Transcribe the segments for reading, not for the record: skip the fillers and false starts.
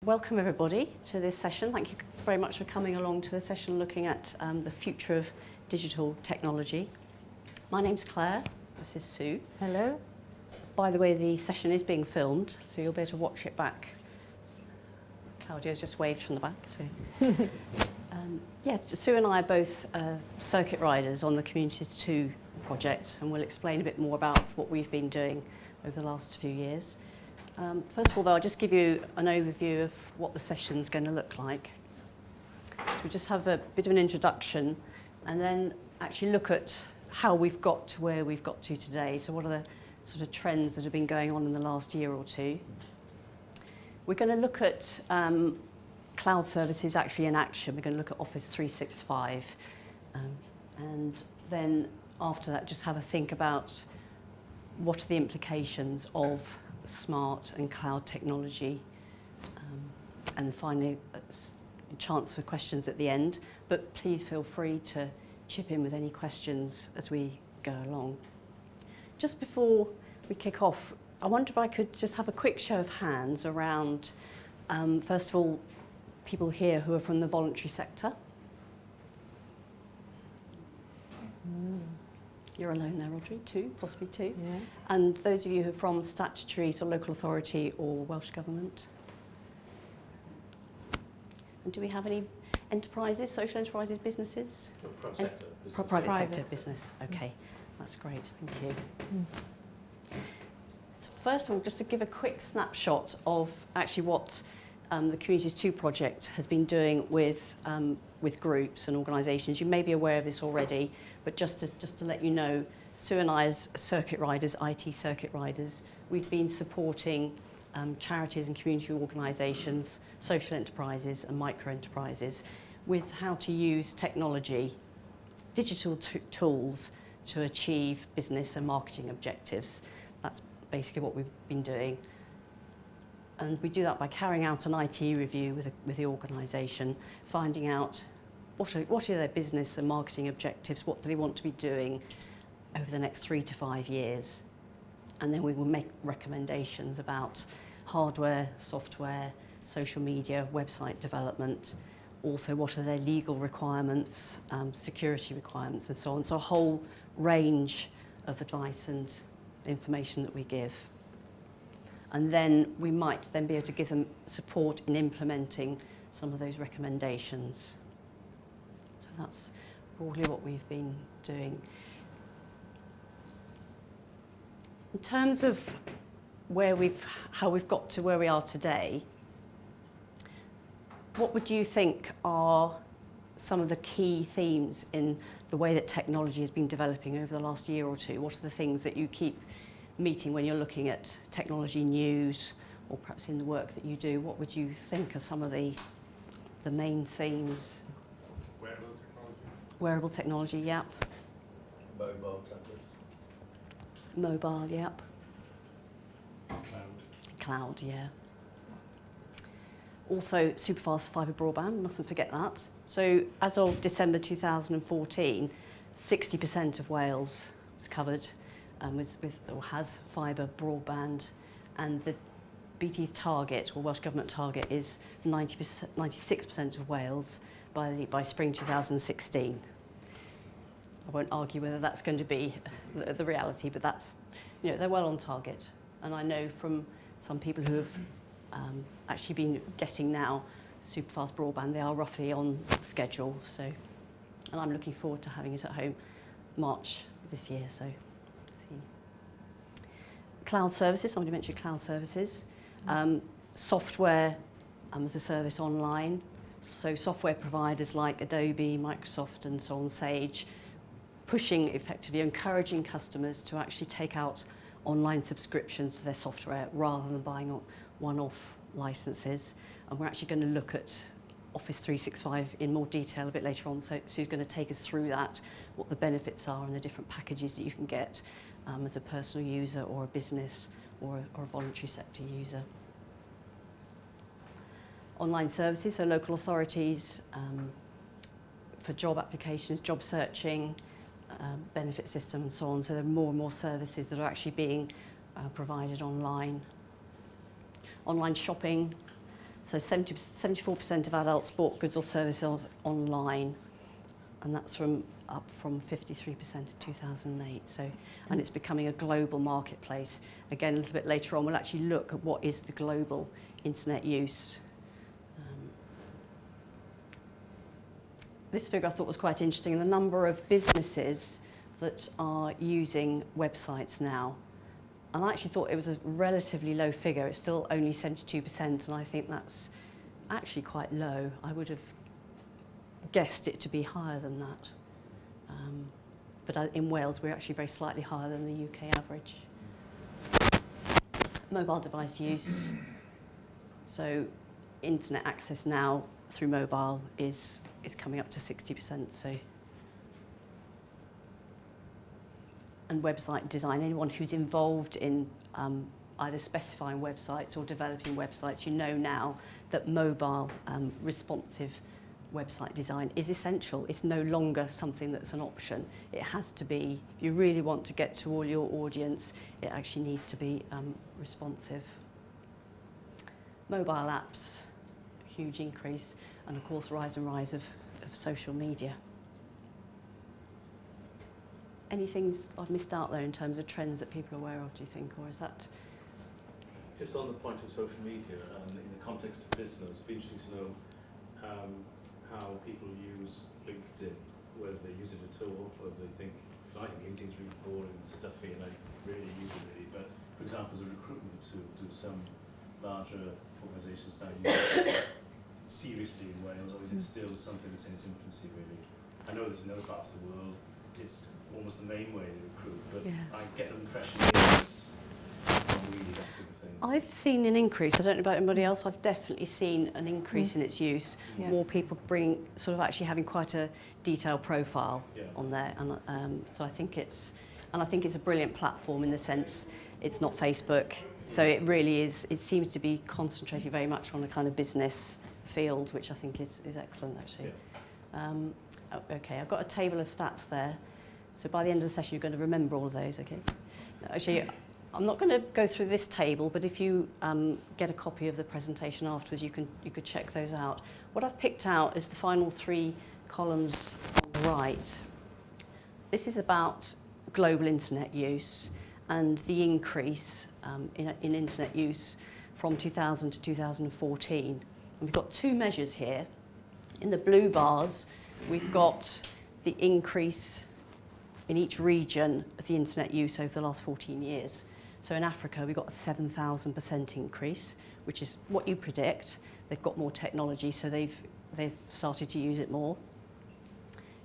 welcome everybody to this session. Thank you very much for coming along to the session looking at the future of digital technology. My name's Claire, this is Sue. Hello. By the way, the session is being filmed, so you'll be able to watch it back. Claudia's just waved from the back. So. Yes, Sue and I are both circuit riders on the Communities 2 project, and we'll explain a bit more about what we've been doing over the last few years. First of all, though, I'll just give you an overview of what the session's going to look like. So we'll just have a bit of an introduction and then actually look at how we've got to where we've got to today. So what are the sort of trends that have been going on in the last year or two? We're going to look at cloud services actually in action. We're going to look at Office 365. And then after that, just have a think about what are the implications of smart and cloud technology, and finally a chance for questions at the end, but please feel free to chip in with any questions as we go along. Just before we kick off, I wonder if I could just have a quick show of hands around, first of all, people here who are from the voluntary sector. You're alone there, Audrey, two, possibly two. Yeah. And those of you who are from statutory, so local authority or Welsh Government. And do we have any enterprises, social enterprises, businesses? Private sector business, okay. That's great, thank you. So first of all, just to give a quick snapshot of actually what the Communities 2 project has been doing with groups and organisations. You may be aware of this already, but just to let you know, Sue and I as circuit riders, IT circuit riders, we've been supporting charities and community organisations, social enterprises and micro enterprises with how to use technology, digital tools to achieve business and marketing objectives. That's basically what we've been doing. And we do that by carrying out an IT review with the organisation, finding out what are their business and marketing objectives, what do they want to be doing over the next 3 to 5 years. And then we will make recommendations about hardware, software, social media, website development, also what are their legal requirements, security requirements and so on. So a whole range of advice and information that we give. And then we might then be able to give them support in implementing some of those recommendations. So that's broadly what we've been doing. In terms of how we've got to where we are today, what would you think are some of the key themes in the way that technology has been developing over the last year or two? What are the things that you keep meeting when you're looking at technology news, or perhaps in the work that you do? What would you think are some of the main themes? Wearable technology. Wearable technology, yep. Mobile tablets. Mobile, yep. Cloud. Cloud, yeah. Also, superfast fibre broadband, mustn't forget that. So as of December 2014, 60% of Wales was covered or has fibre broadband, and the BT's target, or Welsh Government target, is 96% of Wales by spring 2016. I won't argue whether that's going to be the reality, but that's, they're well on target. And I know from some people who have actually been getting now superfast broadband, they are roughly on schedule. So, and I'm looking forward to having it at home March this year. So. Cloud services, somebody mentioned cloud services. Software as a service online. So software providers like Adobe, Microsoft and so on, Sage, pushing effectively, encouraging customers to actually take out online subscriptions to their software rather than buying one-off licenses. And we're actually going to look at Office 365 in more detail a bit later on. So Sue's going to take us through that, what the benefits are and the different packages that you can get as a personal user or a business or a voluntary sector user. Online services, so local authorities for job applications, job searching, benefit system and so on. So there are more and more services that are actually being provided online. Online shopping, So 74% of adults bought goods or services online, and that's up from 53% in 2008. So, and it's becoming a global marketplace. Again, a little bit later on, we'll actually look at what is the global internet use. This figure I thought was quite interesting, the number of businesses that are using websites now. And I actually thought it was a relatively low figure. It's still only 72%, and I think that's actually quite low. I would have guessed it to be higher than that. But in Wales, we're actually very slightly higher than the UK average. Mobile device use. So internet access now through mobile is coming up to 60%. So, and website design, anyone who's involved in either specifying websites or developing websites, you know now that mobile responsive website design is essential. It's no longer something that's an option. It has to be, if you really want to get to all your audience, it actually needs to be responsive. Mobile apps, huge increase, and of course rise of social media. Any things I've missed out there in terms of trends that people are aware of, do you think, or is that? Just on the point of social media, in the context of business, it'd be interesting to know how people use LinkedIn, whether they use it at all, whether they think, I think LinkedIn's really boring and stuffy and I really use it really, but for example, as a recruitment tool, do some larger organisations now use it seriously in Wales, or is it still something that's in its infancy really? I know there's in other parts of the world, it's almost the main way to recruit, but Yeah. I get the impression it's not really that big a thing. I've seen an increase. I don't know about anybody else. I've definitely seen an increase in its use. Yeah. More people actually having quite a detailed profile on there, and so I think it's a brilliant platform in the sense it's not Facebook. So it really is. It seems to be concentrating very much on a kind of business field, which I think is excellent actually. Yeah. Okay, I've got a table of stats there. So by the end of the session, you're going to remember all of those. Okay. Actually, I'm not going to go through this table, but if you get a copy of the presentation afterwards, you could check those out. What I've picked out is the final three columns on the right. This is about global internet use and the increase in internet use from 2000 to 2014. And we've got two measures here. In the blue bars, we've got the increase in each region of the internet use over the last 14 years. So in Africa, we've got a 7,000% increase, which is what you predict. They've got more technology, so they've started to use it more.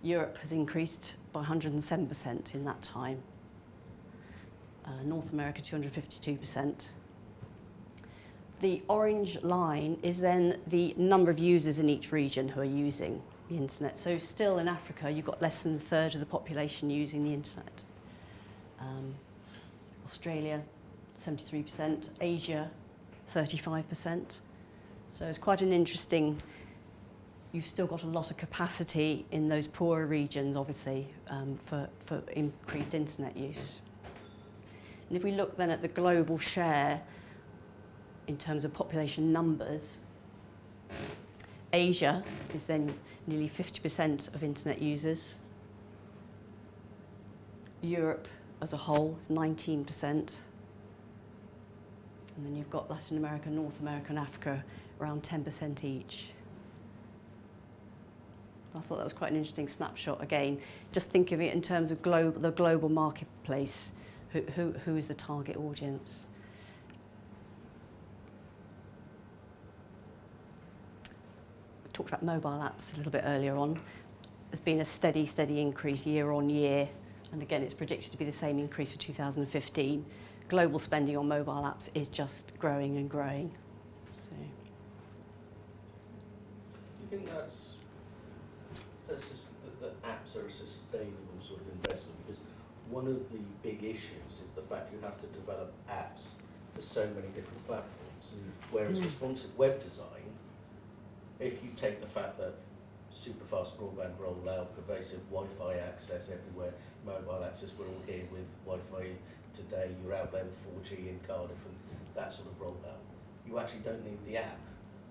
Europe has increased by 107% in that time. North America, 252%. The orange line is then the number of users in each region who are using the internet. So still in Africa, you've got less than a third of the population using the internet. Australia, 73%. Asia, 35%. So it's quite an interesting, you've still got a lot of capacity in those poorer regions, obviously, for increased internet use. And if we look then at the global share in terms of population numbers, Asia is then nearly 50% of internet users. Europe as a whole is 19%. And then you've got Latin America, North America and Africa around 10% each. I thought that was quite an interesting snapshot again. Just think of it in terms of the global marketplace. Who is the target audience? We talked about mobile apps a little bit earlier on. There's been a steady increase year on year. And again, it's predicted to be the same increase for 2015. Global spending on mobile apps is just growing and growing. So. Do you think that apps are a sustainable sort of investment? Because one of the big issues is the fact you have to develop apps for so many different platforms. Whereas responsive web design, if you take the fact that super fast broadband rollout, pervasive Wi-Fi access everywhere, mobile access, we're all here with Wi-Fi today, you're out there with 4G in Cardiff and that sort of rollout. You actually don't need the app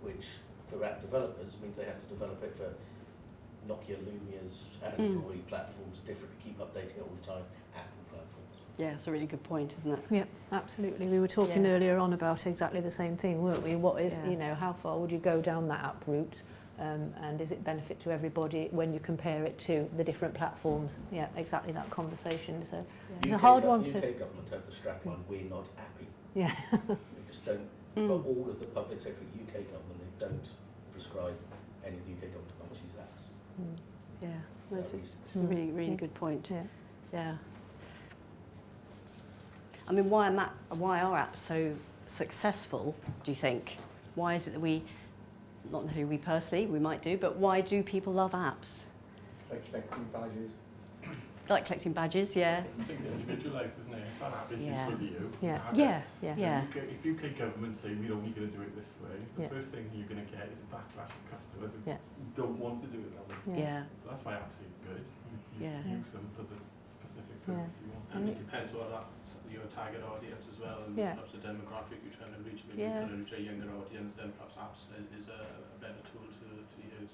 which for app developers means they have to develop it for Nokia Lumia's Android platforms, different, keep updating it all the time, Apple platforms. Yeah, it's a really good point, isn't it? Yeah, absolutely. We were talking Yeah. earlier on about exactly the same thing, weren't we? What is, Yeah. you know, how far would you go down that app route? And is it benefit to everybody when you compare it to the different platforms? Yeah, exactly that conversation. So it's a hard one to... UK government have the strapline, we're not happy. Yeah. They just don't, for all of the public sector UK government, they don't prescribe any of the UK government departments use apps. Yeah, no, it's a Mm. really, really Yeah. good point. Yeah. Yeah. I mean, why are apps so successful, do you think? Why is it that we, not necessarily we personally, we might do, but why do people love apps? Like collecting badges. Like collecting badges, yeah. I think it's individualised, isn't it? If an app is Yeah. useful to you, Yeah. have Yeah, it. Yeah. yeah. If UK government say we're only going to do it this way, the Yeah. first thing you're going to get is a backlash of customers who Yeah. don't want to do it that way. Yeah. So that's why apps are good. You Yeah. use them for the specific Yeah. purpose you want. And it depends what that, your target audience as well, and Yeah. perhaps the demographic you're trying to reach. Maybe Yeah. you're trying to reach a younger audience, then perhaps apps is a better tool to use.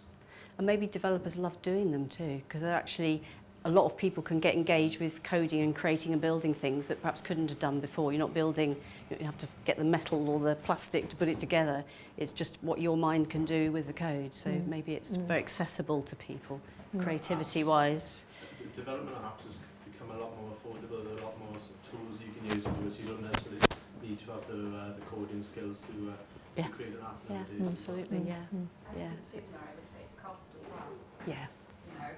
And maybe developers love doing them too, because they're actually, a lot of people can get engaged with coding and creating and building things that perhaps couldn't have done before. You're not building, you don't have to get the metal or the plastic to put it together. It's just what your mind can do with the code. So maybe it's very accessible to people, creativity-wise. The development of apps has become a lot more affordable. There are a lot more sort of tools you can use to do it, so you don't necessarily need to have the coding skills to Yeah. create an app Yeah, nowadays. absolutely, yeah. As Yeah. a consumer, I would say it's cost as well. Yeah. You know,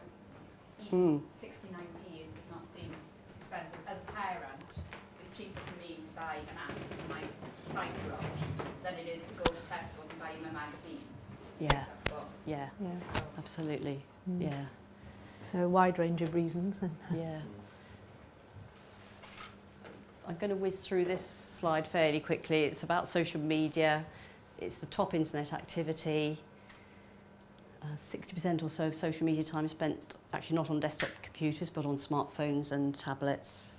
Mm. 69p does not seem as expensive. As a parent, it's cheaper for me to buy an app for my 5-year-old than it is to go to Tesco's and buy him a magazine. Yeah, But, yeah, Yeah. absolutely. Mm. Yeah, So a wide range of reasons. And yeah. I'm going to whiz through this slide fairly quickly. It's about social media. It's the top internet activity. 60% or so of social media time is spent actually not on desktop computers but on smartphones and tablets.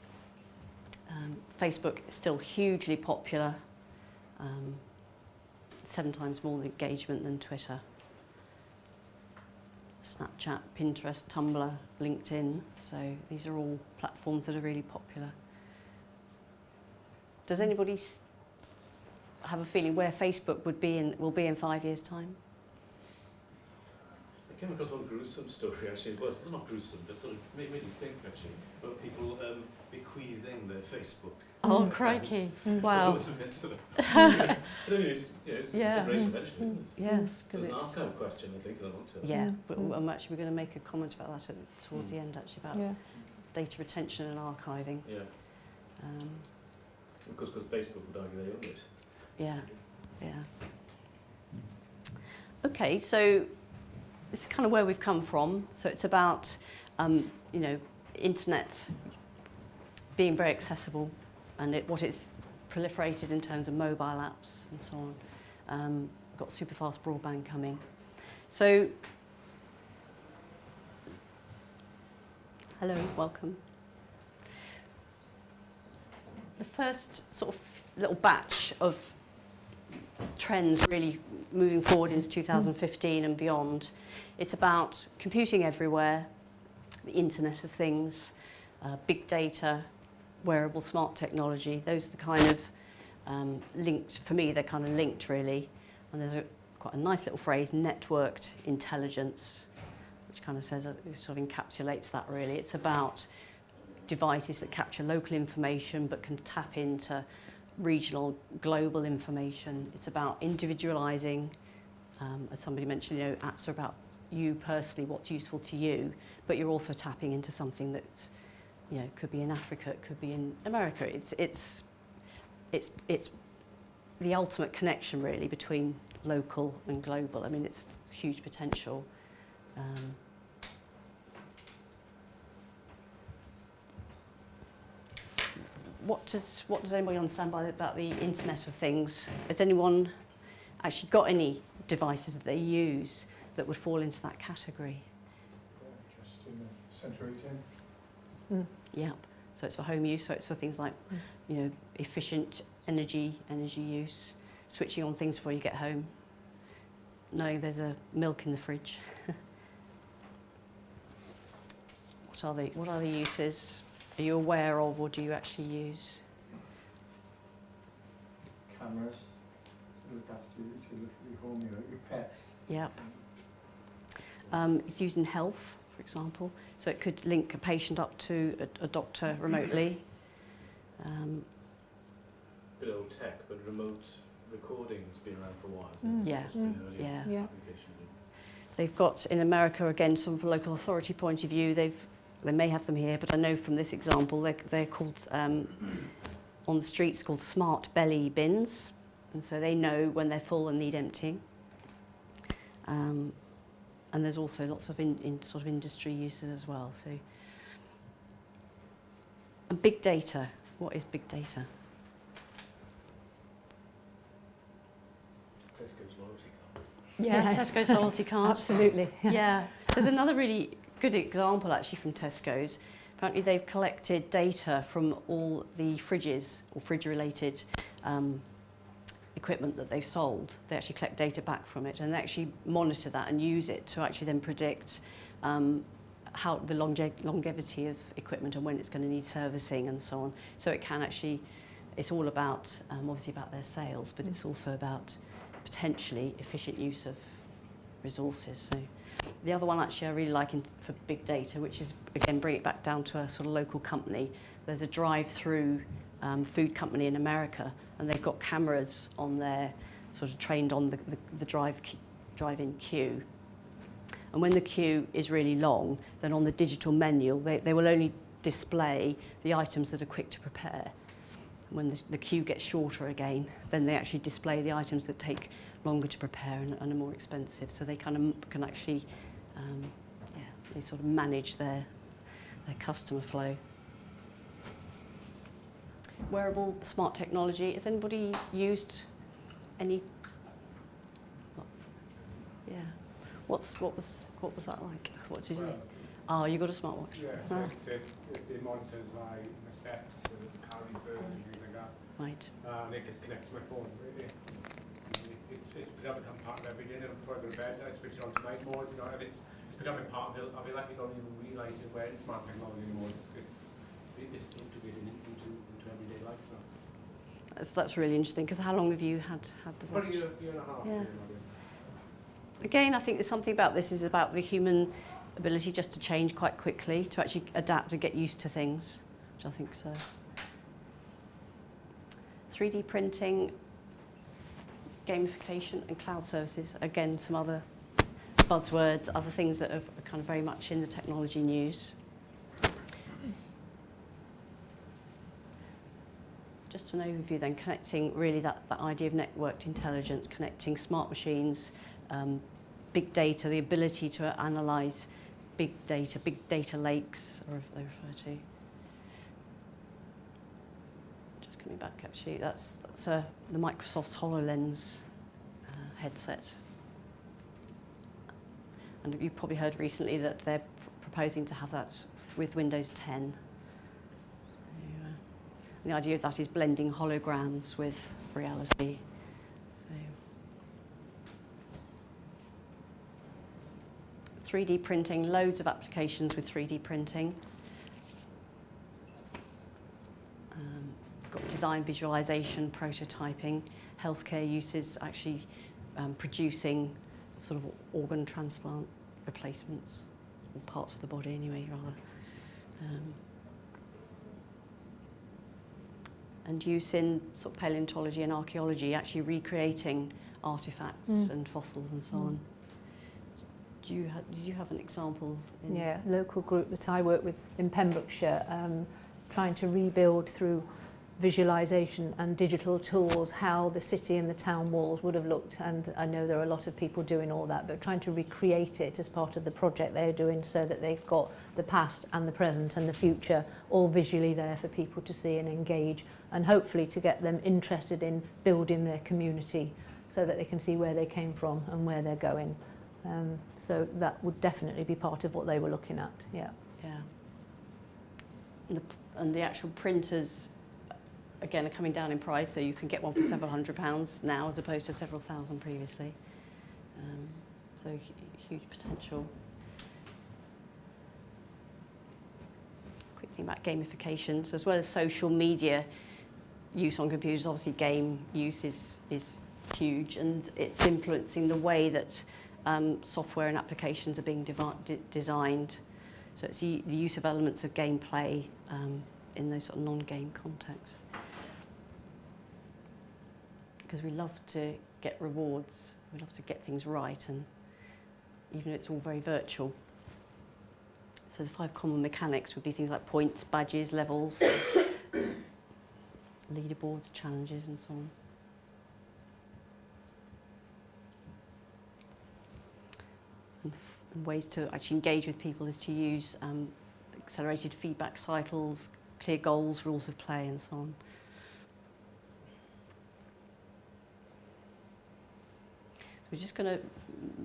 Facebook is still hugely popular. 7 times more engagement than Twitter. Snapchat, Pinterest, Tumblr, LinkedIn. So these are all platforms that are really popular. Does anybody have a feeling where Facebook will be in 5 years' time? I came across one gruesome story actually. Well, it's not gruesome, but sort of made me think actually about people bequeathing their Facebook. Oh, crikey. Wow. So it was a bit sort of, but anyway, it's Yeah. a great invention, isn't it? Yes, So because it's an it's... archive question, I think, and I want to. Yeah, but I'm actually going to make a comment about that towards the end, actually, about yeah. data retention and archiving. Yeah, because Facebook would argue they own it. Yeah, yeah. Okay, so this is kind of where we've come from. So it's about, internet being very accessible and what it's proliferated in terms of mobile apps and so on. Got super fast broadband coming. So, hello, welcome. The first sort of little batch of trends really moving forward into 2015 and beyond. It's about computing everywhere, the Internet of Things, big data, wearable smart technology. Those are the kind of linked, for me, they're kind of linked really. And there's quite a nice little phrase, networked intelligence, which kind of says, it sort of encapsulates that really. It's about devices that capture local information but can tap into regional, global information. It's about individualizing. As somebody mentioned, apps are about you personally, what's useful to you, but you're also tapping into something that, could be in Africa, it could be in America. It's the ultimate connection really between local and global. I mean, it's huge potential. What does anybody understand about the Internet of Things? Has anyone actually got any devices that they use that would fall into that category? Just in the central ATM. Yep. So it's for home use. So it's for things like, efficient energy use, switching on things before you get home. knowing there's a milk in the fridge. What are the uses? Are you aware of, or do you actually use? Cameras, you look after your home, your pets. Yep. It's used in health, for example. So it could link a patient up to a doctor remotely. Bit old tech, but remote recording's been around for a while. Mm. Yeah. It's been an early Yeah. Yeah. application. They've got, in America, again, from a local authority point of view, they may have them here, but I know from this example, they're called, on the streets, called smart belly bins. And so they know when they're full and need emptying. And there's also lots of sort of industry uses as well. So, and big data. What is big data? Tesco's loyalty card. Yeah, Yes. Tesco's loyalty card. Absolutely. Yeah, there's another really good example actually from Tesco's. Apparently they've collected data from all the fridges or fridge-related equipment that they've sold. They actually collect data back from it and they actually monitor that and use it to actually then predict how the longevity of equipment and when it's going to need servicing and so on. So it can actually, it's all about, obviously about their sales, but it's also about potentially efficient use of resources. So the other one actually I really like for big data, which is, again, bring it back down to a sort of local company. There's a drive-through food company in America, and they've got cameras on their, sort of trained on the drive-in queue. And when the queue is really long, then on the digital menu, they will only display the items that are quick to prepare. When the queue gets shorter again, then they actually display the items that take longer to prepare and are more expensive. So they kind of can actually, they sort of manage their customer flow. Wearable smart technology. Has anybody used any? Yeah. What was that like? What did you? Oh, you got a smartwatch. Yeah, Ah. so it monitors my steps and calories burned and things like that. Right. And it gets connected to my phone. It's a predominant part of every day. Before I go to bed, I switch it on to night mode, you know, and it's predominant part of it. I'll be like, you don't even realise you're wearing smart technology anymore. It's integrated into everyday life now. That's really interesting, because how long have you had the watch? About a year and a half. Yeah. Yeah. Again, I think there's something about this is about the human ability just to change quite quickly, to actually adapt and get used to things, which I think so. 3D printing, gamification and cloud services, again, some other buzzwords, other things that are kind of very much in the technology news. Just an overview then, connecting really that idea of networked intelligence, connecting smart machines, big data, the ability to analyse big data lakes, or if they refer to. Just coming back, actually, that's the Microsoft's HoloLens headset. And you've probably heard recently that they're proposing to have that with Windows 10. The idea of that is blending holograms with reality. So, 3D printing, loads of applications with 3D printing. Got design visualization, prototyping, healthcare uses, actually producing sort of organ transplant replacements, or parts of the body anyway, rather. And use in sort of paleontology and archaeology, actually recreating artifacts and fossils and so on. Did you have an example? Yeah, local group that I work with in Pembrokeshire, trying to rebuild through visualisation and digital tools how the city and the town walls would have looked, and I know there are a lot of people doing all that, but trying to recreate it as part of the project they're doing so that they've got the past and the present and the future all visually there for people to see and engage, and hopefully to get them interested in building their community so that they can see where they came from and where they're going. So that would definitely be part of what they were looking at, yeah. Yeah. And the actual printers, again, are coming down in price, so you can get one for several £100s now as opposed to several thousand previously. So huge potential. Quick thing about gamification. So as well as social media use on computers, obviously game use is huge, and it's influencing the way that software and applications are being designed. So it's the use of elements of gameplay in those sort of non-game contexts. Because we love to get rewards, we love to get things right, and even though it's all very virtual. So the 5 common mechanics would be things like points, badges, levels, leaderboards, challenges, and so on. And ways to actually engage with people is to use accelerated feedback cycles, clear goals, rules of play, and so on. We're just going to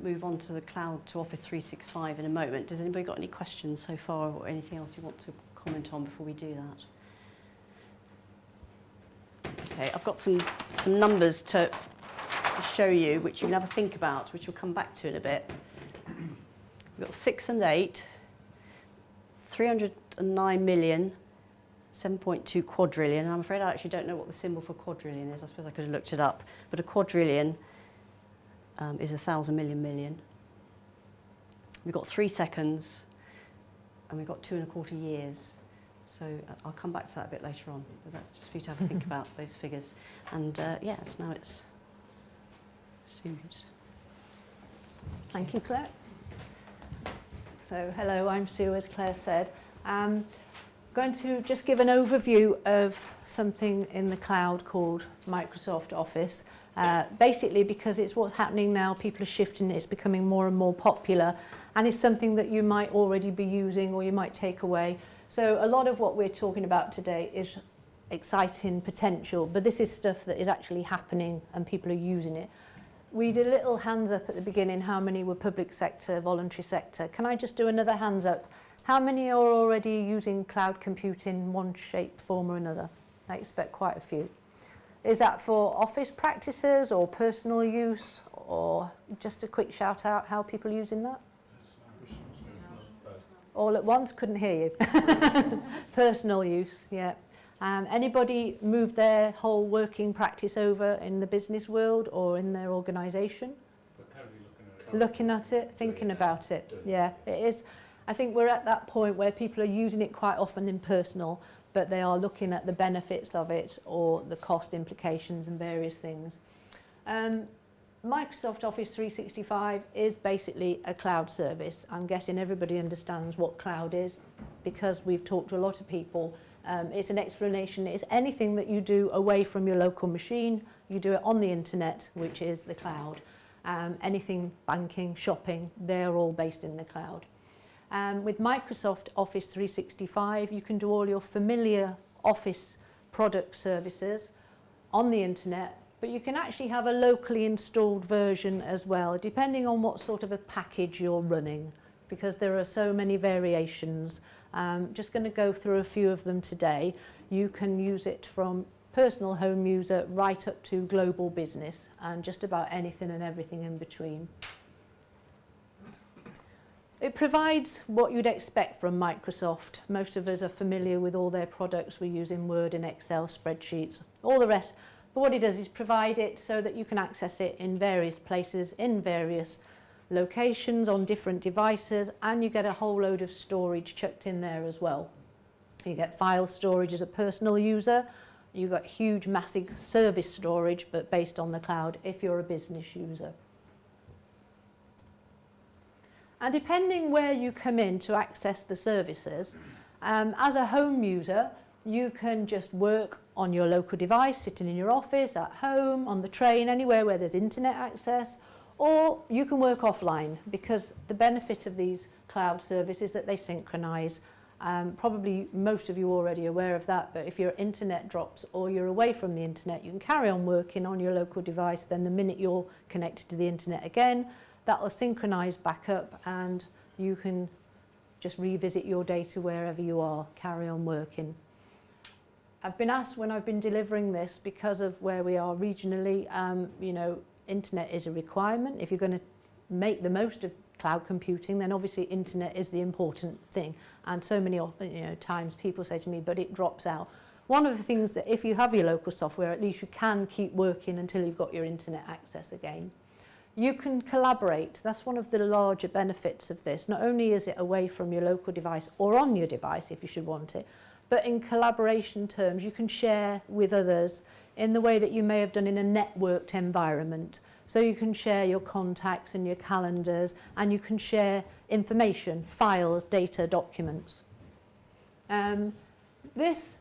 move on to the cloud, to Office 365 in a moment. Does anybody got any questions so far, or anything else you want to comment on before we do that? Okay, I've got some numbers to show you, which you can have a think about, which we'll come back to in a bit. We've got 6 and 8, 309 million, 7.2 quadrillion. And I'm afraid I actually don't know what the symbol for quadrillion is. I suppose I could have looked it up. But a quadrillion is 1,000 million million. We've got 3 seconds, and we've got 2.25 years. So I'll come back to that a bit later on. But that's just for you to have a think about those figures. And yes, now it's Sue's. Thank you, Claire. So, hello, I'm Sue, as Claire said. I'm going to just give an overview of something in the cloud called Microsoft Office. Basically because it's what's happening now, people are shifting, it's becoming more and more popular, and it's something that you might already be using or you might take away. So a lot of what we're talking about today is exciting potential, but this is stuff that is actually happening and people are using it. We did a little hands up at the beginning, how many were public sector, voluntary sector. Can I just do another hands up? How many are already using cloud computing in one shape, form or another? I expect quite a few. Is that for office practices or personal use, or just a quick shout out how people are using that? All at once? Couldn't hear you. Personal use, yeah. Anybody move their whole working practice over in the business world or in their organisation? We're currently looking at it, thinking about it. Yeah, it is. I think we're at that point where people are using it quite often in personal, but they are looking at the benefits of it or the cost implications and various things. Microsoft Office 365 is basically a cloud service. I'm guessing everybody understands what cloud is because we've talked to a lot of people. It's an explanation. It's anything that you do away from your local machine. You do it on the internet, which is the cloud. Anything banking, shopping, they're all based in the cloud. With Microsoft Office 365, you can do all your familiar Office product services on the internet, but you can actually have a locally installed version as well, depending on what sort of a package you're running, because there are so many variations. Just going to go through a few of them today. You can use it from personal home user right up to global business, and just about anything and everything in between. It provides what you'd expect from Microsoft. Most of us are familiar with all their products. We're using Word and Excel, spreadsheets, all the rest. But what it does is provide it so that you can access it in various places, in various locations, on different devices, and you get a whole load of storage chucked in there as well. You get file storage as a personal user. You've got huge, massive service storage, but based on the cloud if you're a business user. And depending where you come in to access the services, as a home user, you can just work on your local device, sitting in your office, at home, on the train, anywhere where there's internet access, or you can work offline, because the benefit of these cloud services is that they synchronize. Probably most of you are already aware of that, but if your internet drops or you're away from the internet, you can carry on working on your local device. Then the minute you're connected to the internet again, that will synchronize back up and you can just revisit your data wherever you are, carry on working. I've been asked when I've been delivering this, because of where we are regionally, you know, internet is a requirement. If you're going to make the most of cloud computing, then obviously internet is the important thing. And so many times people say to me, but it drops out. One of the things that if you have your local software, at least you can keep working until you've got your internet access again. You can collaborate. That's one of the larger benefits of this. Not only is it away from your local device or on your device if you should want it, but in collaboration terms, you can share with others in the way that you may have done in a networked environment. So you can share your contacts and your calendars, and you can share information, files, data, documents. This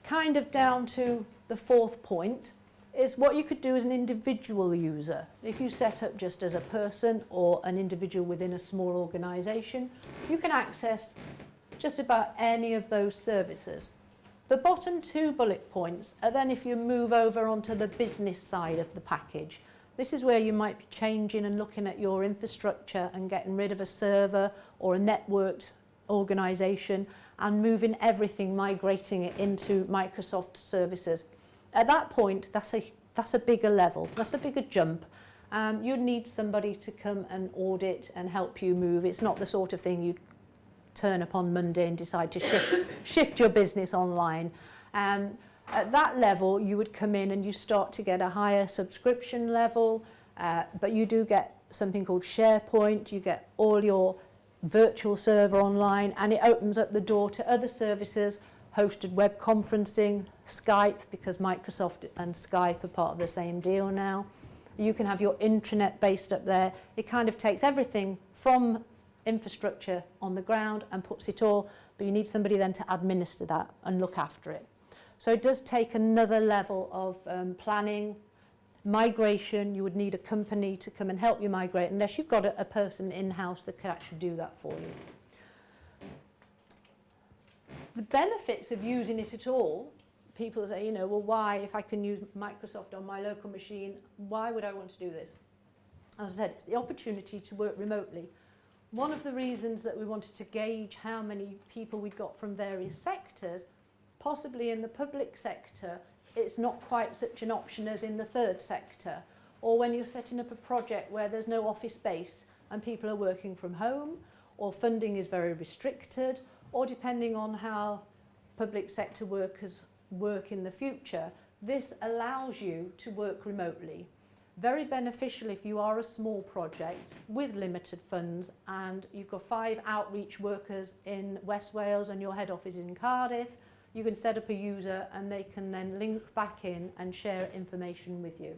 kind of down to the fourth point is what you could do as an individual user. If you set up just as a person or an individual within a small organisation, you can access just about any of those services. The bottom 2 bullet points are then if you move over onto the business side of the package. This is where you might be changing and looking at your infrastructure and getting rid of a server or a networked organisation and moving everything, migrating it into Microsoft services. At that point, that's a bigger level, that's a bigger jump. You'd need somebody to come and audit and help you move. It's not the sort of thing you'd turn up on Monday and decide to shift your business online. At that level, you would come in and you start to get a higher subscription level, but you do get something called SharePoint, you get all your virtual server online, and it opens up the door to other services, hosted web conferencing, Skype, because Microsoft and Skype are part of the same deal now. You can have your intranet based up there. It kind of takes everything from infrastructure on the ground and puts it all, but you need somebody then to administer that and look after it. So it does take another level of planning, migration. You would need a company to come and help you migrate unless you've got a person in-house that can actually do that for you. The benefits of using it at all, people say, well, why, if I can use Microsoft on my local machine, why would I want to do this? As I said, it's the opportunity to work remotely. One of the reasons that we wanted to gauge how many people we'd got from various sectors, possibly in the public sector, it's not quite such an option as in the third sector, or when you're setting up a project where there's no office space and people are working from home, or funding is very restricted, or depending on how public sector workers work in the future, this allows you to work remotely. Very beneficial if you are a small project with limited funds and you've got 5 outreach workers in West Wales and your head office is in Cardiff. You can set up a user and they can then link back in and share information with you.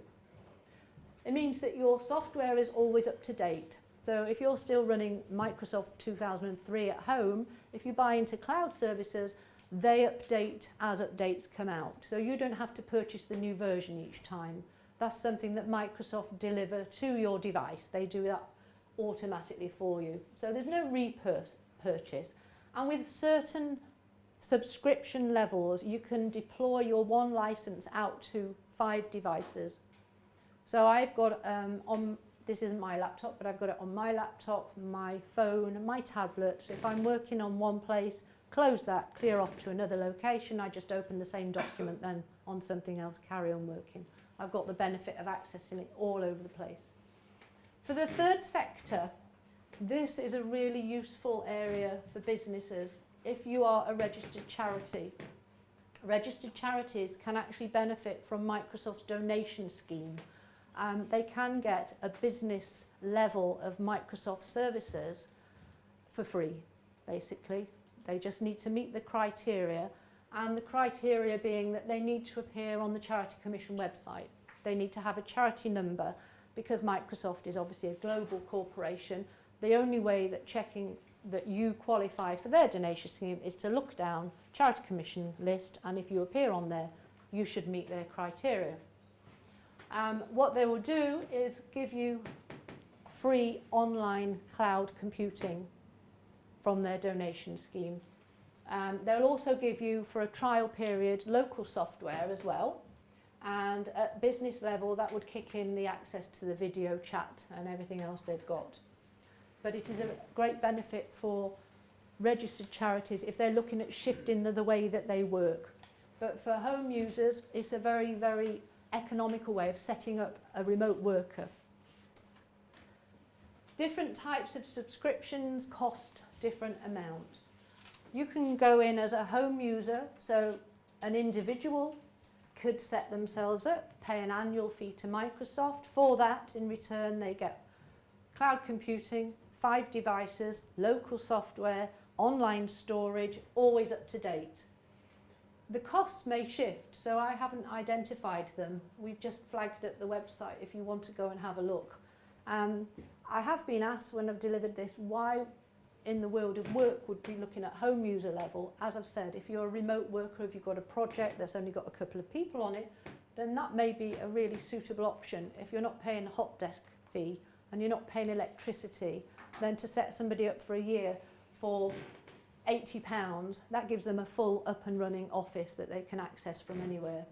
It means that your software is always up to date. So if you're still running Microsoft 2003 at home, if you buy into cloud services, they update as updates come out. So you don't have to purchase the new version each time. That's something that Microsoft deliver to your device. They do that automatically for you. So there's no repurchase. And with certain subscription levels, you can deploy your one license out to 5 devices. So I've got this isn't my laptop, but I've got it on my laptop, my phone, my tablet. So if I'm working on one place, close that, clear off to another location, I just open the same document then on something else, carry on working. I've got the benefit of accessing it all over the place. For the third sector, this is a really useful area for businesses. If you are a registered charity, registered charities can actually benefit from Microsoft's donation scheme. They can get a business level of Microsoft services for free, basically. They just need to meet the criteria, and the criteria being that they need to appear on the Charity Commission website. They need to have a charity number, because Microsoft is obviously a global corporation. The only way that checking that you qualify for their donation scheme is to look down Charity Commission list, and if you appear on there, you should meet their criteria. What they will do is give you free online cloud computing from their donation scheme. They'll also give you, for a trial period, local software as well. And at business level, that would kick in the access to the video chat and everything else they've got. But it is a great benefit for registered charities if they're looking at shifting the way that they work. But for home users, it's a very, very economical way of setting up a remote worker. different types of subscriptions cost different amounts. You can go in as a home user, so an individual could set themselves up, pay an annual fee to Microsoft. For that, in return, they get cloud computing, 5 devices, local software, online storage, always up to date. The costs may shift, so I haven't identified them. We've just flagged at the website if you want to go and have a look. I have been asked when I've delivered this why in the world of work would be looking at home user level. As I've said, if you're a remote worker, if you've got a project that's only got a couple of people on it, then that may be a really suitable option. If you're not paying a hot desk fee and you're not paying electricity, then to set somebody up for a year for £80, that gives them a full up and running office that they can access from anywhere.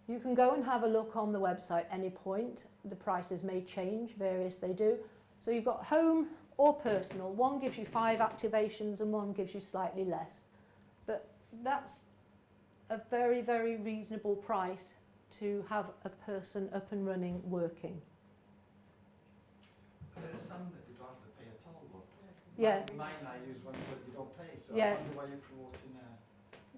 You can go and have a look on the website any point. The prices may change, various they do. So you've got home or personal. One gives you 5 activations and one gives you slightly less. But that's a very, very reasonable price to have a person up and running working. There's some that you don't have to pay at all, though. Yeah. Mine I use ones that you don't pay, so Yeah. I wonder why you're promoting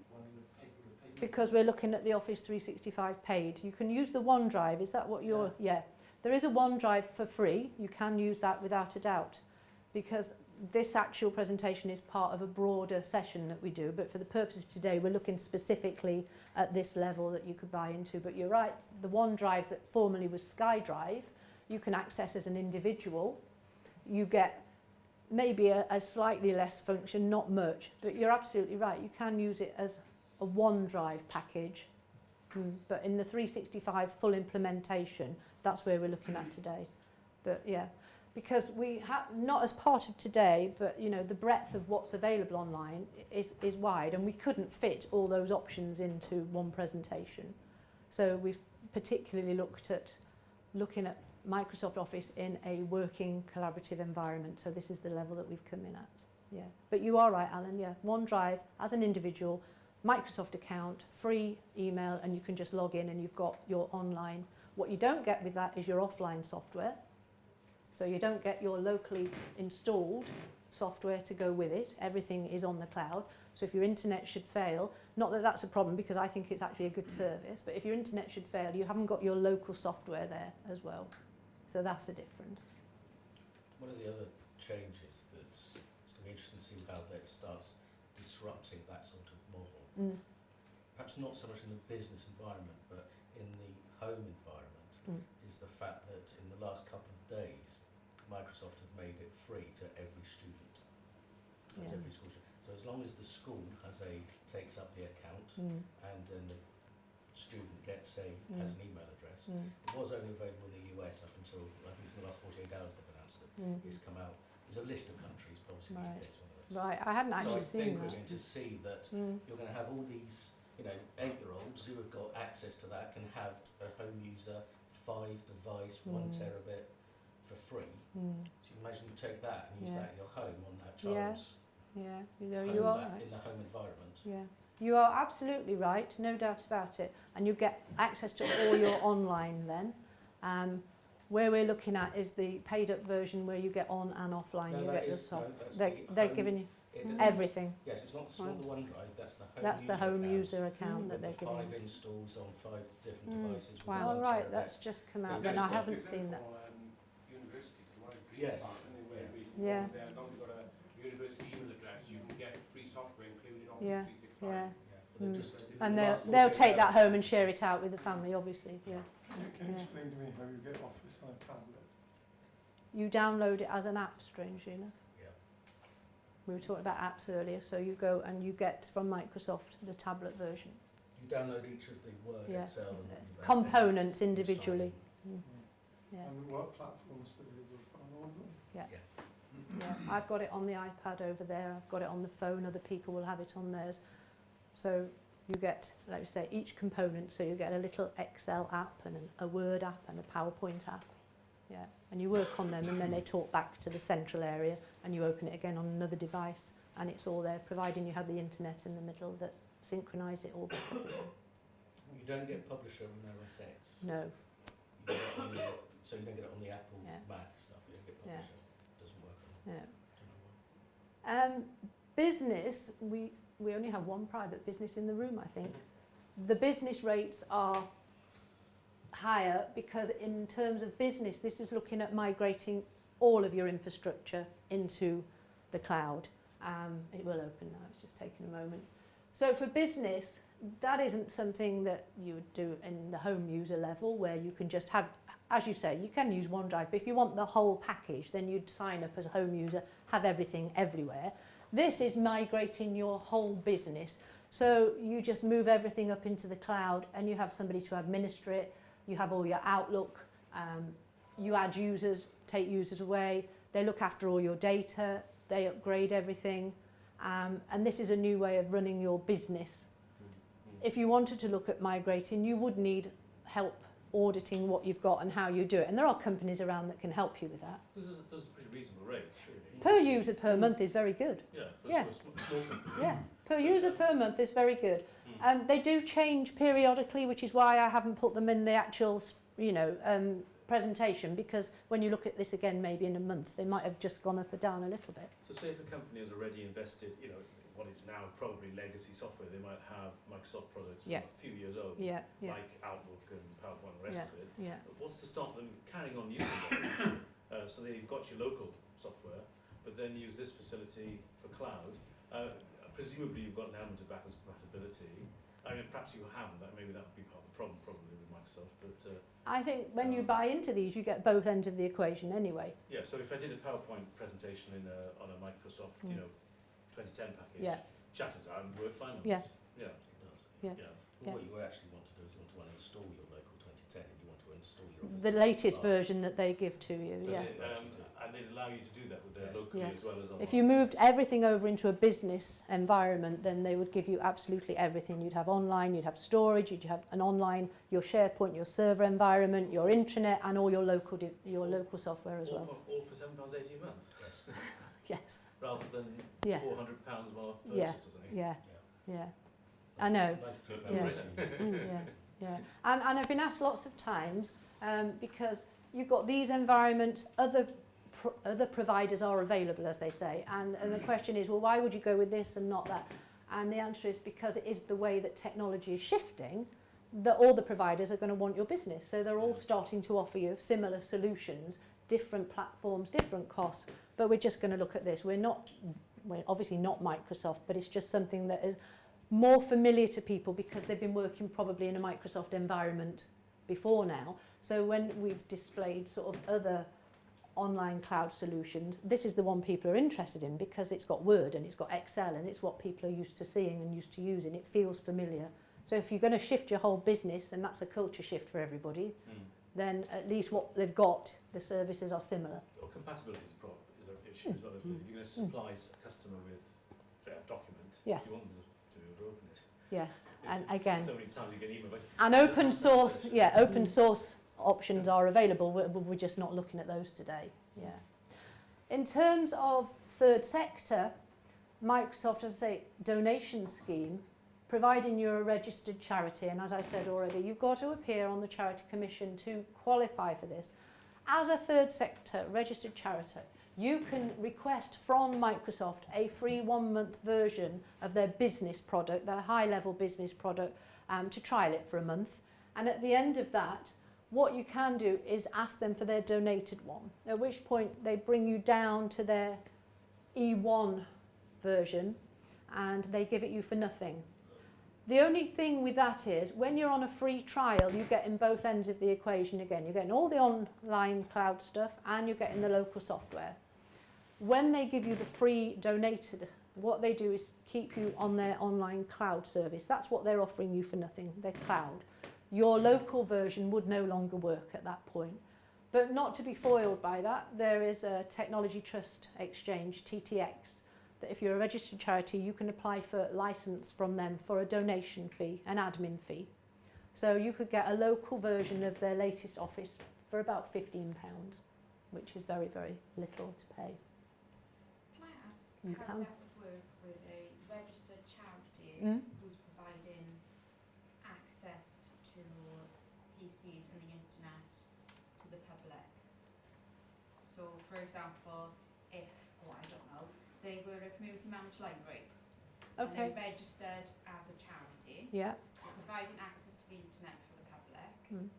one that people would pay. Because we're looking at the Office 365 paid. You can use the OneDrive, is that what you're... Yeah. There is a OneDrive for free. You can use that without a doubt. Because this actual presentation is part of a broader session that we do, but for the purposes of today, we're looking specifically at this level that you could buy into. But you're right, the OneDrive that formerly was SkyDrive, you can access as an individual. You get maybe a slightly less function, not much, but you're absolutely right. You can use it as a OneDrive package. But in the 365 full implementation, that's where we're looking at today. But yeah, because we have, not as part of today, but you know, the breadth of what's available online is wide, and we couldn't fit all those options into one presentation. So we've particularly looked at looking at Microsoft Office in a working collaborative environment. So this is the level that we've come in at. Yeah. But you are right, Alan, yeah. OneDrive as an individual, Microsoft account, free email, and you can just log in and you've got your online. What you don't get with that is your offline software. So you don't get your locally installed software to go with it. Everything is on the cloud. So if your internet should fail, not that that's a problem because I think it's actually a good service, but if your internet should fail, you haven't got your local software there as well. So that's the difference. One of the other changes that's it's going to be interesting to see how that starts disrupting that sort of model. Perhaps not so much in the business environment, but in the home environment, is the fact that in the last couple of days, Microsoft have made it free to every student. That's every school student. So as long as the school takes up the account and then the student gets has an email address. It was only available in the US up until, I think it's in the last 48 hours they've announced it. It's come out. There's a list of countries, but obviously the UK is one of those. Right, I hadn't actually so I think seen we're that. going to see that you're going to have all these, 8-year-olds who have got access to that can have a home user, 5-device, 1 terabit for free. So you imagine you take that and use that in your home on that child's Yeah, home, you are right. in the home environment. Yeah, you are absolutely right, no doubt about it. And you get access to all your online then. Where we're looking at is the paid up version where you get on and offline. No, you that get is, your no, soft. that's They're the giving home, you everything. Yes, it's not the OneDrive, that's the home That's user the home account user account that with they're the giving 5 you. installs on 5 different devices. with Wow, 1 all right, terabit. that's just come out. But Then just I got- haven't seen that. Universities, you want a Yes. Yeah. As long as you've got a university email address, you can get free software including Office Yeah, 365. yeah. Yeah, but they're just in And the last they'll 48 take that hours. home and share it out with the family, obviously. Yeah. Can you Yeah. explain to me how you get Office on a tablet? You download it as an app, strangely enough. Yeah. We were talking about apps earlier, so you go and you get from Microsoft the tablet version. You download each of the Word, Yeah. Excel, and Components then you individually. sign Yeah. And what platforms do they work on all of them? Yeah. in. Yeah, I've got it on the iPad over there. I've got it on the phone. Other people will have it on theirs. So you get, like we say, each component. So you get a little Excel app and a Word app and a PowerPoint app. Yeah, and you work on them, and then they talk back to the central area, and you open it again on another device, and it's all there, providing you have the internet in the middle that synchronise it all back up again. You don't get publisher with no OS X. No. You get only So you don't get it on the Apple Yeah. Mac stuff, you don't get Yeah. publisher. Doesn't work on Yeah. don't know Business, we only have one private business in the room, I think. The business rates are higher because in terms of business, this is looking at migrating all of your infrastructure into the cloud. It will open now, it's just taking a moment. So for business, that isn't something that you would do in the home user level where you can just have, as you say, you can use OneDrive, but if you want the whole package, then you'd sign up as a home user, have everything everywhere. This is migrating your whole business. So you just move everything up into the cloud and you have somebody to administer it. You have all your Outlook. You add users, take users away. They look after all your data. They upgrade everything. And this is a new way of running your business. If you wanted to look at migrating, you would need help auditing what you've got and how you do it. And there are companies around that can help you with that. Those are pretty reasonable rates, really. Per user per month is very good. Yeah, for Yeah. a small company. Yeah, per user per month is very good. They do change periodically, which is why I haven't put them in the actual, presentation, because when you look at this again, maybe in a month, they might have just gone up or down a little bit. So say if a company has already invested, what is now probably legacy software, they might have Microsoft products from Yeah. a few years old, Yeah, yeah, like Outlook and PowerPoint and the rest of it. yeah. But what's to stop them carrying on using those? So they've got your local software, but then use this facility for cloud. Presumably you've got an element of backwards compatibility. I mean, perhaps you haven't, maybe that would be part of the problem probably with Microsoft, but I think when you buy into these, you get both ends of the equation anyway. yeah, so if I did a PowerPoint presentation on a Microsoft, 2010 package, Yeah, chances are it would work fine on Yeah. this. Yeah. It does. Yeah. Yeah. Well, what you actually want to do is you want to uninstall your local 2010 and you want to install your Office the latest 365. version that they give to you, Does yeah. it, and they allow you to do that with their Yes. locally Yeah. as well as online. If you moved everything over into a business environment, then they would give you absolutely everything. You'd have online, you'd have storage, you'd have an online, your SharePoint, your server environment, your intranet, and all your local software as well. All for £7.80 a month, Yes. Yes, rather than Yeah. £400 one-off purchase Yeah. or something. yeah, yeah. I know. £93. Yeah. And I've been asked lots of times, because you've got these environments, other providers are available, as they say, and the question is, well, why would you go with this and not that? And the answer is because it is the way that technology is shifting, that all the providers are going to want your business. So they're all starting to offer you similar solutions, different platforms, different costs, but we're just going to look at this. We're obviously not Microsoft, but it's just something that is more familiar to people because they've been working probably in a Microsoft environment before now. So when we've displayed sort of other online cloud solutions, this is the one people are interested in because it's got Word and it's got Excel and it's what people are used to seeing and used to using. It feels familiar. So if you're going to shift your whole business, and that's a culture shift for everybody, then at least what they've got, the services are similar. Or compatibility is a problem, is an issue as well, isn't it? If you're going to supply a customer with a document, Yes. you want them to be able to open it. Yes, and again, So many times you get emails. and open source, open source options are available. We're just not looking at those today. Yeah. In terms of third sector, Microsoft has a donation scheme, providing you're a registered charity, and as I said already, you've got to appear on the Charity Commission to qualify for this. As a third sector registered charity, you can request from Microsoft a free 1-month version of their business product, their high-level business product, to trial it for a month. And at the end of that, what you can do is ask them for their donated one, at which point they bring you down to their E1 version and they give it you for nothing. The only thing with that is, when you're on a free trial, you get in both ends of the equation again. You're getting all the online cloud stuff and you're getting the local software. When they give you the free donated, what they do is keep you on their online cloud service. That's what they're offering you for nothing, their cloud. Your local version would no longer work at that point. But not to be foiled by that, there is a Technology Trust Exchange, TTX, that if you're a registered charity, you can apply for license from them for a donation fee, an admin fee. So you could get a local version of their latest Office for about £15, which is very, very little to pay. Can I ask You how can. that would work with a registered charity who's providing access to PCs and the internet to the public. So, for example, if, oh, I don't know, they were a community managed library and Okay. they registered as a charity, Yeah. providing access to the internet for the public, Mm.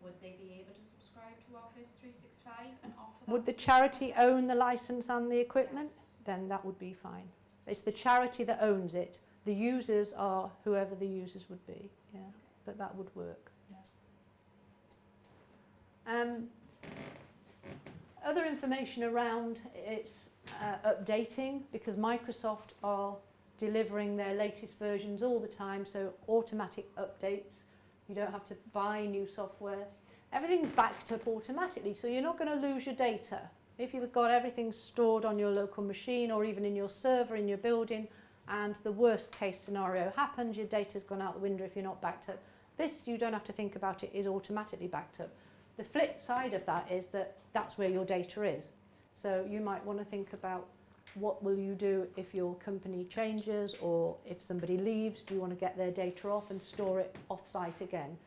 would they be able to subscribe to Office 365 and offer that? Would the to charity own the licence and the equipment? Yes. Then that would be fine. It's the charity that owns it. The users are whoever the users would be. Yeah, Okay. but that would work. Yeah. Other information around it's updating, because Microsoft are delivering their latest versions all the time, so automatic updates. You don't have to buy new software. Everything's backed up automatically, so you're not going to lose your data. If you've got everything stored on your local machine or even in your server in your building, and the worst case scenario happens, your data's gone out the window if you're not backed up. This, you don't have to think about it, is automatically backed up. The flip side of that is that that's where your data is. So you might want to think about what will you do if your company changes, or if somebody leaves, do you want to get their data off and store it off-site again?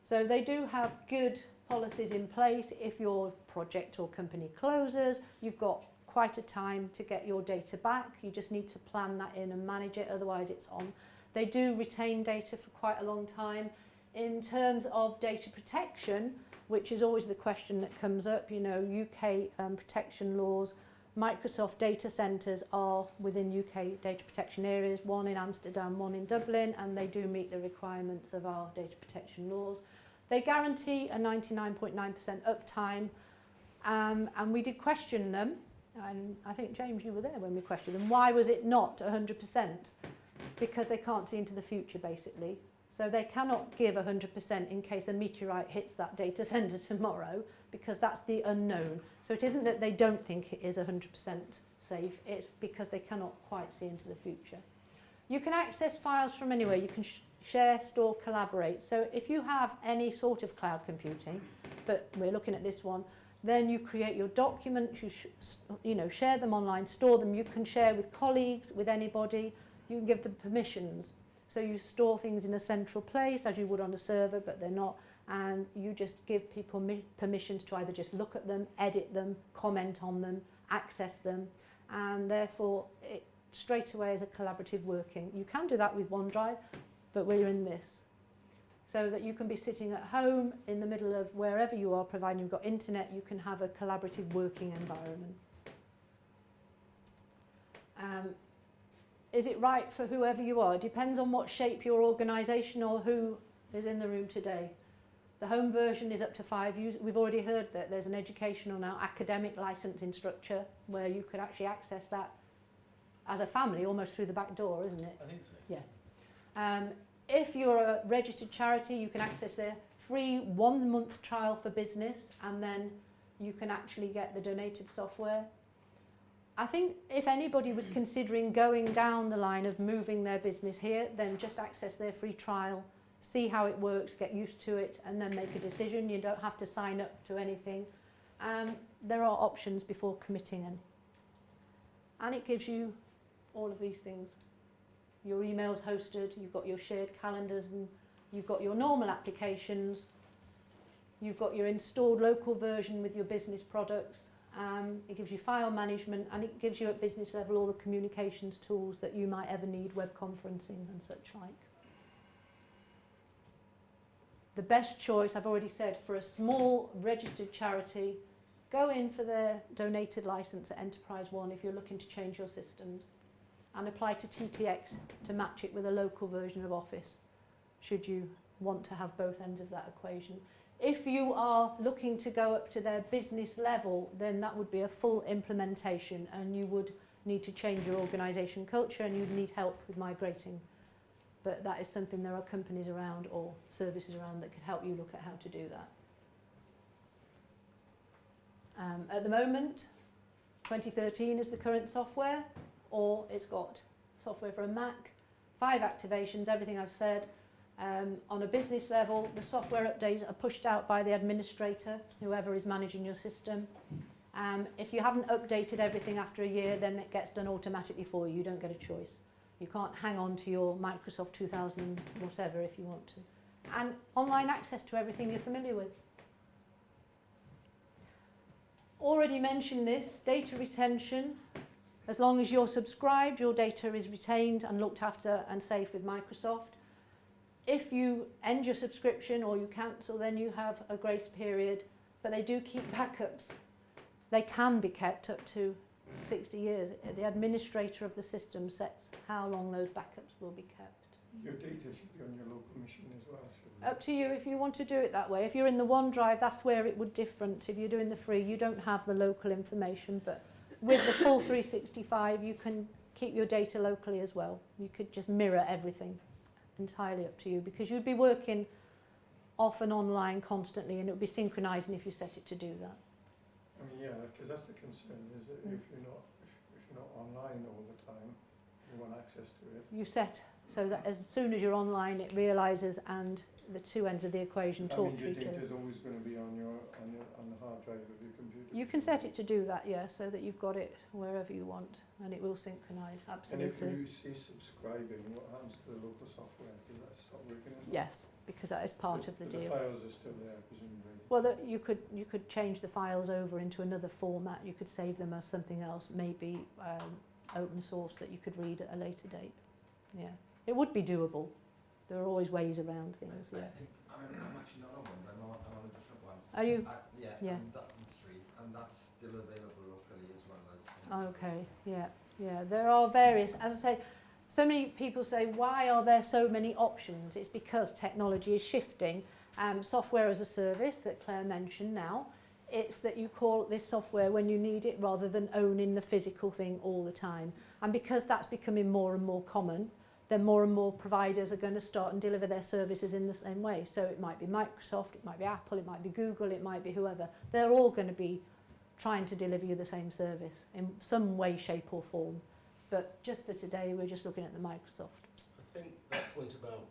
So they do have good policies in place. If your project or company closes, you've got quite a time to get your data back. You just need to plan that in and manage it, otherwise it's on. They do retain data for quite a long time. In terms of data protection, which is always the question that comes up, you know, UK protection laws, Microsoft data centres are within UK data protection areas, one in Amsterdam, one in Dublin, and they do meet the requirements of our data protection laws. They guarantee a 99.9% uptime, and we did question them, and I think, James, you were there when we questioned them. Why was it not 100%? Because they can't see into the future, basically. So they cannot give 100% in case a meteorite hits that data centre tomorrow, because that's the unknown. So it isn't that they don't think it is 100% safe, it's because they cannot quite see into the future. You can access files from anywhere. You can share, store, collaborate. So if you have any sort of cloud computing, but we're looking at this one, then you create your documents, you share them online, store them. You can share with colleagues, with anybody. You can give them permissions. So you store things in a central place as you would on a server, but they're not. And you just give people permissions to either just look at them, edit them, comment on them, access them. And therefore, it straight away is a collaborative working. You can do that with OneDrive, but we're in this. So that you can be sitting at home in the middle of wherever you are, providing you've got internet, you can have a collaborative working environment. Is it right for whoever you are? It depends on what shape your organisation or who is in the room today. The home version is up to 5 users. We've already heard that there's an educational now academic licensing structure where you could actually access that as a family almost through the back door, isn't it? I think so. Yeah. If you're a registered charity, you can access their free 1-month trial for business, and then you can actually get the donated software. I think if anybody was considering going down the line of moving their business here, then just access their free trial, see how it works, get used to it, and then make a decision. You don't have to sign up to anything. There are options before committing in. And it gives you all of these things. Your email's hosted, you've got your shared calendars, and you've got your normal applications, you've got your installed local version with your business products. It gives you file management, and it gives you at business level all the communications tools that you might ever need, web conferencing and such like. The best choice, I've already said, for a small registered charity, go in for their donated license at Enterprise One if you're looking to change your systems, and apply to TTX to match it with a local version of Office, should you want to have both ends of that equation. If you are looking to go up to their business level, then that would be a full implementation, and you would need to change your organisation culture, and you'd need help with migrating. But that is something, there are companies around or services around that could help you look at how to do that. At the moment, 2013 is the current software, or it's got software for a Mac, 5 activations, everything I've said. On a business level, the software updates are pushed out by the administrator, whoever is managing your system. If you haven't updated everything after a year, then it gets done automatically for you. You don't get a choice. You can't hang on to your Microsoft 2000 whatever if you want to. And online access to everything you're familiar with. already mentioned this, data retention. As long as you're subscribed, your data is retained and looked after and safe with Microsoft. If you end your subscription or you cancel, then you have a grace period, but they do keep backups. They can be kept up to 60 years. The administrator of the system sets how long those backups will be kept. Your data should be on your local machine as well, shouldn't it? Up to you if you want to do it that way. If you're in the OneDrive, that's where it would different. If you're doing the free, you don't have the local information, but with the full 365, you can keep your data locally as well. You could just mirror everything. Entirely up to you, because you'd be working off and online constantly, and it would be synchronizing if you set it to do that. I mean, yeah, because that's the concern, is that if you're not online all the time, you want access to it. You set so that as soon as you're online, it realizes, and the two ends of the equation talk to each Your other. data is always going to be on the hard drive of your computer. You can set it to do that, yeah, so that you've got it wherever you want, and it will synchronize, absolutely. And if you say subscribing, what happens to the local software? Does that stop working as well? Yes, because that is part of the But deal. the files are still there, presumably. Well, you could change the files over into another format. You could save them as something else, maybe open source that you could read at a later date. Yeah, it would be doable. There are always ways around things. Yeah. I think I'm actually not on one, but I'm on a different one. Are you? Yeah, Yeah. on Dutton Street, and that's still available locally as well as. Okay. Yeah. Yeah. There are various. As I say, so many people say, why are there so many options? It's because technology is shifting. Software as a service that Claire mentioned now. It's that you call this software when you need it rather than owning the physical thing all the time. And because that's becoming more and more common, then more and more providers are going to start and deliver their services in the same way. So it might be Microsoft, it might be Apple, it might be Google, it might be whoever. They're all going to be trying to deliver you the same service in some way, shape or form. But just for today, we're just looking at the Microsoft. I think that point about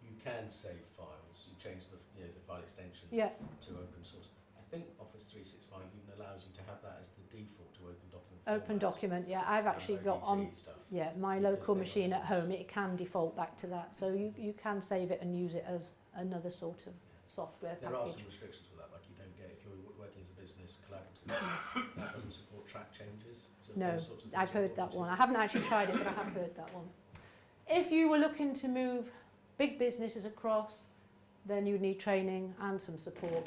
you can save files, you change the file extension Yeah. to open source. I think Office 365 even allows you to have that as the default to open document Open formats. document, yeah. I've actually and got on ODT stuff. yeah, my Because local they machine run at home, it can default back to that. So you can save it and use it as another sort of software There are package. some restrictions with that, like you don't get, if you're working as a business collaborative, that doesn't support track changes. So No, those sorts of things I've are heard that important one. too. I haven't actually tried it, but I have heard that one. If you were looking to move big businesses across, then you would need training and some support.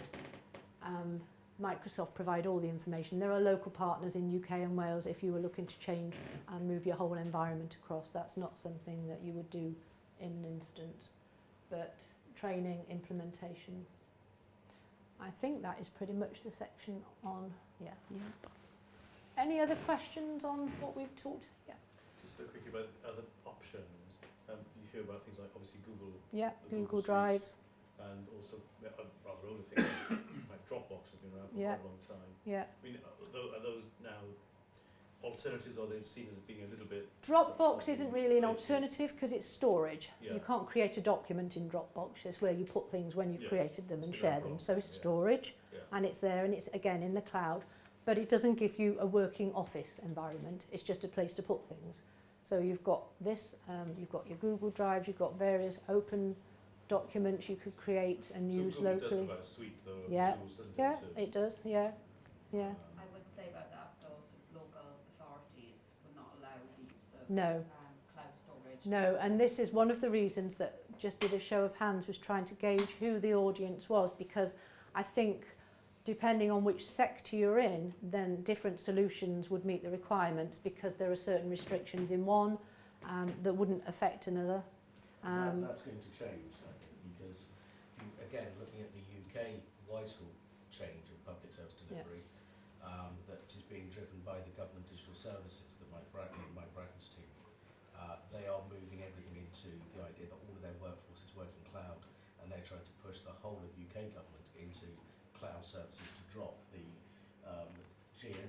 Microsoft provide all the information. There are local partners in UK and Wales if you were looking to change and move your whole environment across. That's not something that you would do in an instant. But training, implementation. I think that is pretty much the section on, yeah. Any other questions on what we've talked? Yeah. Just quickly about other options. You hear about things like obviously Google. Yeah, the Google Suite, Drives. And also rather older things like Dropbox has been around for Yeah. quite a long time. Yeah. I mean, are those now alternatives, or they're seen as being a little bit... Dropbox isn't really an crazy? alternative because it's storage. Yeah. You can't create a document in Dropbox. It's where you put things when you've Yeah. created them and It's share been them. around So for- it's yeah. storage Yeah. and it's there and it's again in the cloud. But it doesn't give you a working office environment. It's just a place to put things. So you've got this, you've got your Google Drives, you've got various open documents you could create and use Google locally. does provide a suite though of Yeah. tools, doesn't Yeah, it? it does. Yeah, yeah. I would say about that, those local authorities would not allow the use of No. cloud storage. No, and this is one of the reasons that just did a show of hands was trying to gauge who the audience was, because I think depending on which sector you're in, then different solutions would meet the requirements because there are certain restrictions in one that wouldn't affect another. That's going to change, I think, because again, looking at the UK Whitehall change of public service delivery, that is being driven by the government digital services that Mike Bracken's team, they are moving everything into the idea that all of their workforce is working cloud, and they're trying to push the whole of UK government into cloud services to drop the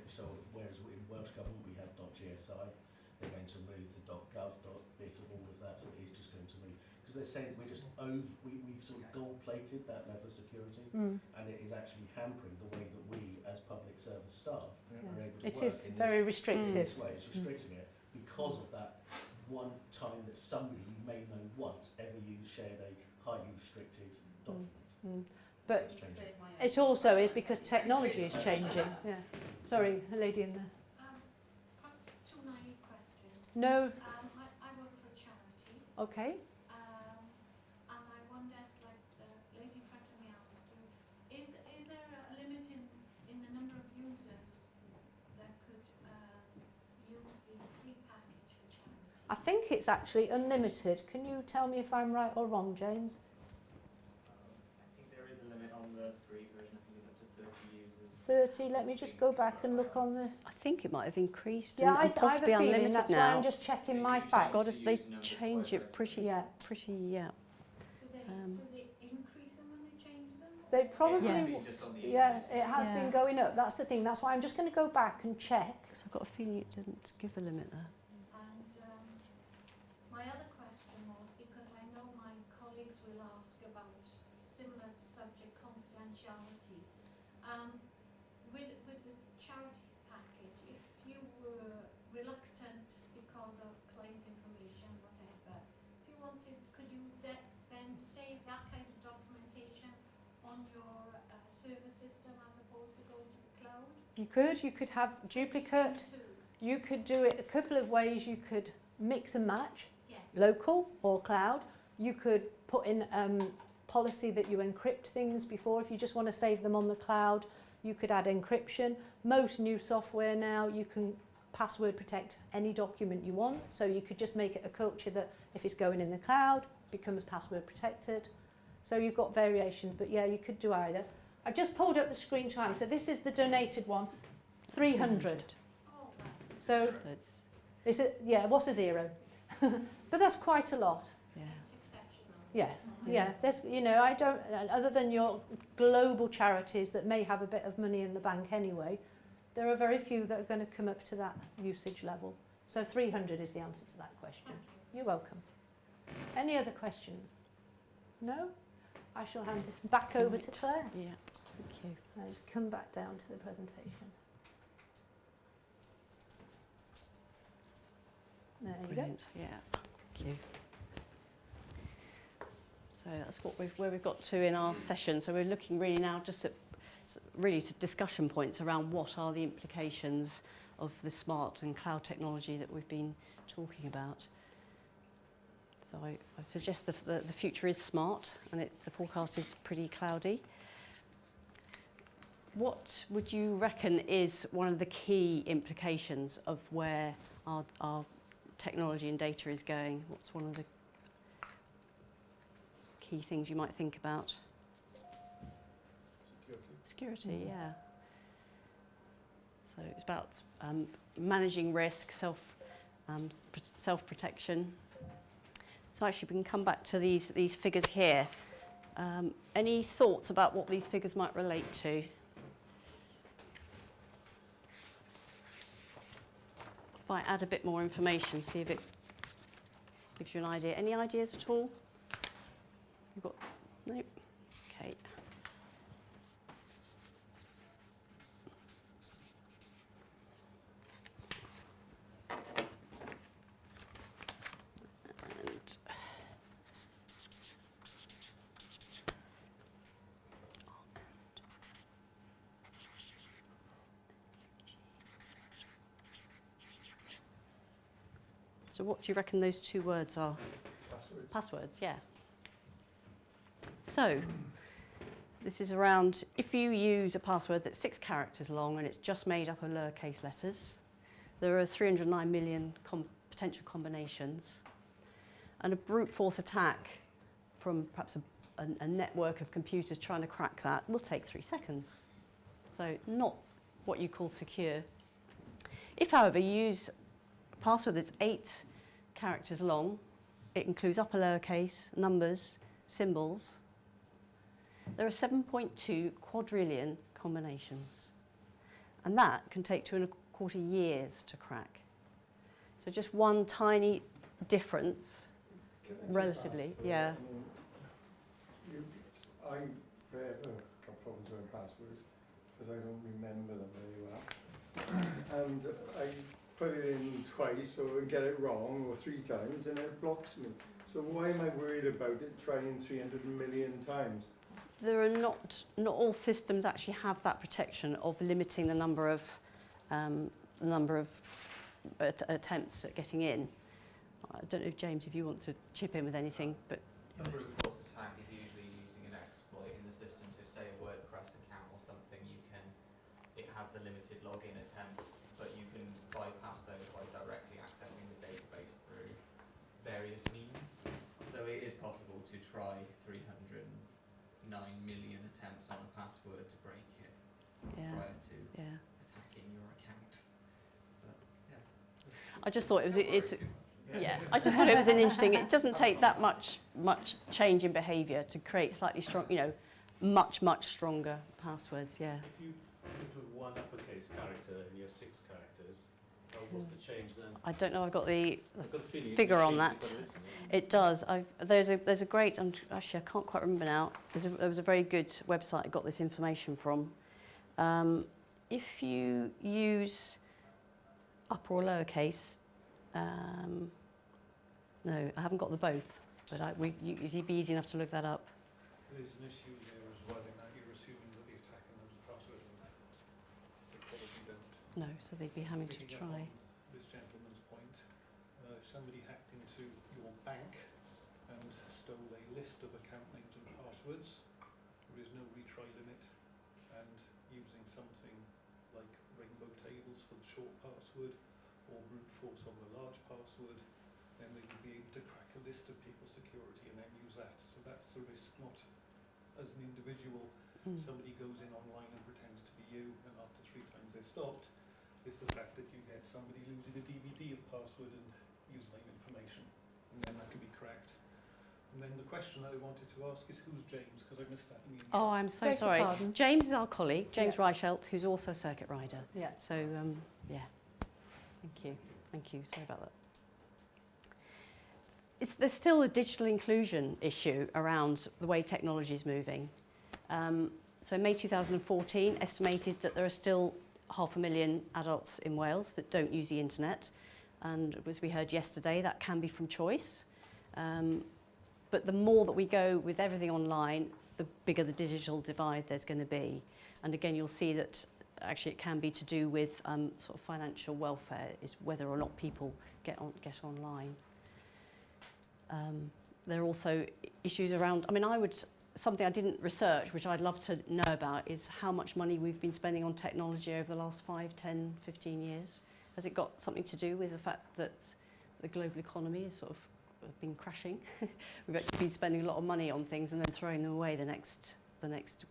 so whereas in Welsh government we have .gsi, they're going to move the .gov, .bit, all of that, so it is just going to move. Because they're saying we're just we've sort of gold-plated that level of security, and it is actually hampering the way that we, as public service staff, are able to It work is in very this restrictive. way. It's restricting it because of that one time that somebody you may know once ever shared a highly restricted document. But It's changing. Explain why it also is because technology is changing. Yeah. Sorry, a lady in there. Perhaps two naive questions. No. I work for a charity, Okay. and I wondered, like the lady in front of me asked, is there a limit in the number of users that could use the free package for charity? I think it's actually unlimited. Can you tell me if I'm right or wrong, James? I think there is a limit on the free version. I think it's up to 30 users. 30. Let me just go back and look on the... I think it might have increased Yeah, and I have possibly a feeling. unlimited That's now. why I'm just checking my facts. God, if they Use numbers change quite it pretty, Yeah. yeah. Do they increase them when they change them? They It probably... has been just on the Yeah, increase. it has Yeah. been going up. That's the thing. That's why I'm just going to go back and check. Because I've got a feeling it didn't give a limit there. And my other question was, because I know my colleagues will ask about similar subject confidentiality. With the charities package, if you were reluctant because of client information, whatever, if you wanted, could you then save that kind of documentation on your server system as opposed to going to the cloud? You could have duplicate. Too. You could do it a couple of ways. You could mix and match, Yes. local or cloud. You could put in policy that you encrypt things before. If you just want to save them on the cloud, you could add encryption. Most new software now, you can password protect any document you want. So you could just make it a culture that if it's going in the cloud, it becomes password protected. So you've got variations, but yeah, you could do either. I just pulled up the screen to answer. This is the donated one, 300. Oh, right. So That's, is it? Yeah, what's a zero? But that's quite a lot. yeah. It's exceptional. Yes, Mhm. yeah. There's, you know, I don't. Other than your global charities that may have a bit of money in the bank anyway, there are very few that are going to come up to that usage level. So 300 is the answer to that question. Thank you. You're welcome. Any other questions? No? I shall hand it back over to Claire. Yeah, thank you. I'll just come back down to the presentation. There you go. Brilliant. Yeah, thank you. So that's what where we've got to in our session. So we're looking really now just at really to discussion points around what are the implications of the smart and cloud technology that we've been talking about. So I suggest the future is smart and the forecast is pretty cloudy. What would you reckon is one of the key implications of where our technology and data is going? What's one of the key things you might think about? Security, yeah. So it's about managing risk, self-protection. So actually we can come back to these figures here. Any thoughts about what these figures might relate to? If I add a bit more information, see if it gives you an idea. Any ideas at all? You've got, nope, okay. And so what do you reckon those two words are? Password. Passwords, yeah. So, this is around if you use a password that's 6 characters long and it's just made up of lowercase letters, there are 309 million potential combinations. And a brute force attack from perhaps a network of computers trying to crack that will take 3 seconds. So, not what you call secure. If, however, you use a password that's 8 characters long, it includes upper lowercase, numbers, symbols. There are 7.2 quadrillion combinations. And that can take 2.25 years to crack. So just one tiny difference, Can I just relatively, ask, yeah. I forever got problems with passwords because I don't remember them very well. And I put it in twice or get it wrong or 3 times and it blocks me. So why am I worried about it trying 300 million times? There are not all systems actually have that protection of limiting the number of attempts at getting in. I don't know if James, if you want to chip in with anything, but A brute force attack is usually using an exploit in the system. So say a WordPress account or something, it has the limited login attempts, but you can bypass those by directly accessing the database through various means. So it is possible to try 309 million attempts on a password to break it prior to attacking your account. But, I just thought I just thought it was an interesting. It doesn't take that much change in behaviour to create slightly strong, much stronger passwords. Yeah. If you put one uppercase character in your 6 characters, what's the change then? I don't know. I've got the I've got a feeling figure on it's that. changed, isn't It does. There's a great. Actually, I can't quite remember now. There was a very good website I got this information from. If you use upper or lowercase. No, I haven't got the both, but it'd be easy enough to look that up. There is an issue there as well in that you're assuming that the attacker knows the password. They probably don't. No, so they'd be having to Picking up try. on this gentleman's point, if somebody hacked into your bank and stole a list of account names and passwords, there is no retry limit, and using something like rainbow tables for the short password or brute force on the large password, then they would be able to crack a list of people's security and then use that. So that's the risk, not as an individual, somebody goes in online and pretends to be you, and after 3 times they're stopped, it's the fact that you get somebody losing a DVD of password and username information, and then that can be cracked. And then the question that I wanted to ask is, who's James? Because I missed that in the intro. Oh, I'm so Beg your sorry. pardon? James is our colleague, James Reichelt, who's also a circuit rider. Yeah. So, yeah. Thank you. Sorry about that. There's still a digital inclusion issue around the way technology is moving. So in May 2014, estimated that there are still 500,000 adults in Wales that don't use the internet. And as we heard yesterday, that can be from choice. But the more that we go with everything online, the bigger the digital divide there's going to be. And again, you'll see that actually it can be to do with sort of financial welfare, is whether or not people get online. There are also issues around, something I didn't research, which I'd love to know about, is how much money we've been spending on technology over the last 5, 10, 15 years. Has it got something to do with the fact that the global economy has sort of been crashing? We've actually been spending a lot of money on things and then throwing them away the next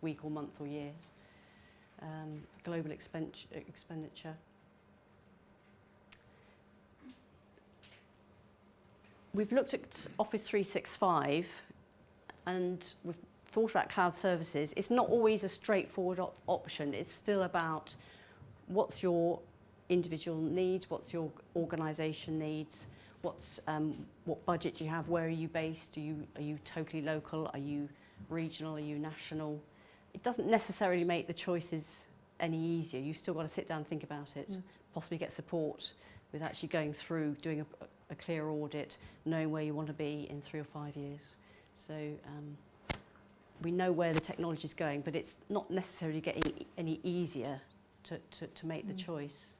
week or month or year. Global expenditure. We've looked at Office 365 and we've thought about cloud services. It's not always a straightforward option. It's still about what's your individual needs, what's your organisation needs, what budget do you have, where are you based, are you totally local, are you regional, are you national? It doesn't necessarily make the choices any easier. You've still got to sit down and think about it, possibly get support with actually going through, doing a clear audit, knowing where you want to be in 3 or 5 years. So we know where the technology is going, but it's not necessarily getting any easier to make the choice.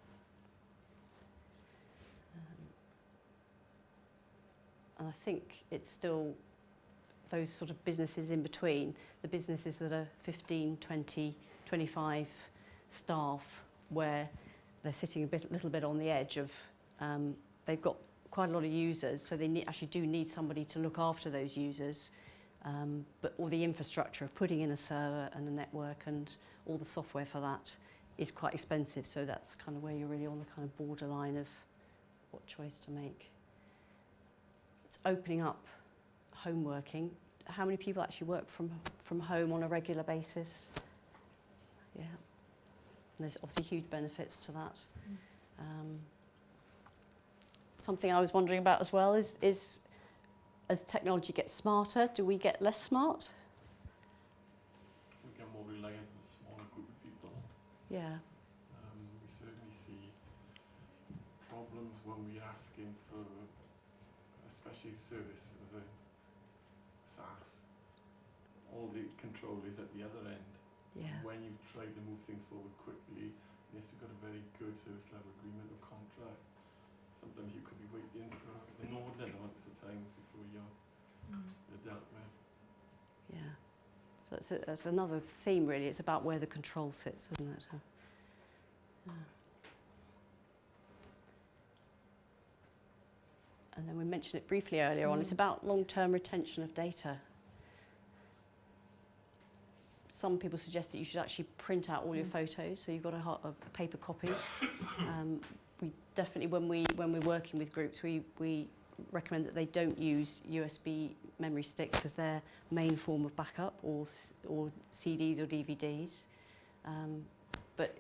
And I think it's still those sort of businesses in between, the businesses that are 15, 20, 25 staff, where they're sitting a little bit on the edge of, they've got quite a lot of users, so they actually do need somebody to look after those users. But all the infrastructure of putting in a server and a network and all the software for that is quite expensive, so that's kind of where you're really on the kind of borderline of what choice to make. It's opening up home working. How many people actually work from home on a regular basis? Yeah. And there's obviously huge benefits to that. Something I was wondering about as well is as technology gets smarter, do we get less smart? We get more reliant on a smaller group of people. Yeah. We certainly see problems when we're asking for, especially service as a SaaS, all the control is at the other end. Yeah. When you try to move things forward quickly, yes, you've got a very good service level agreement or contract. Sometimes you could be waiting for an inordinate amounts of times before you're dealt with. Yeah. So it's another theme, really. It's about where the control sits, isn't it? Yeah. And then we mentioned it briefly earlier on. It's about long-term retention of data. Some people suggest that you should actually print out all your photos, so you've got a paper copy. We definitely, when we're working with groups, we recommend that they don't use USB memory sticks as their main form of backup, or CDs or DVDs. But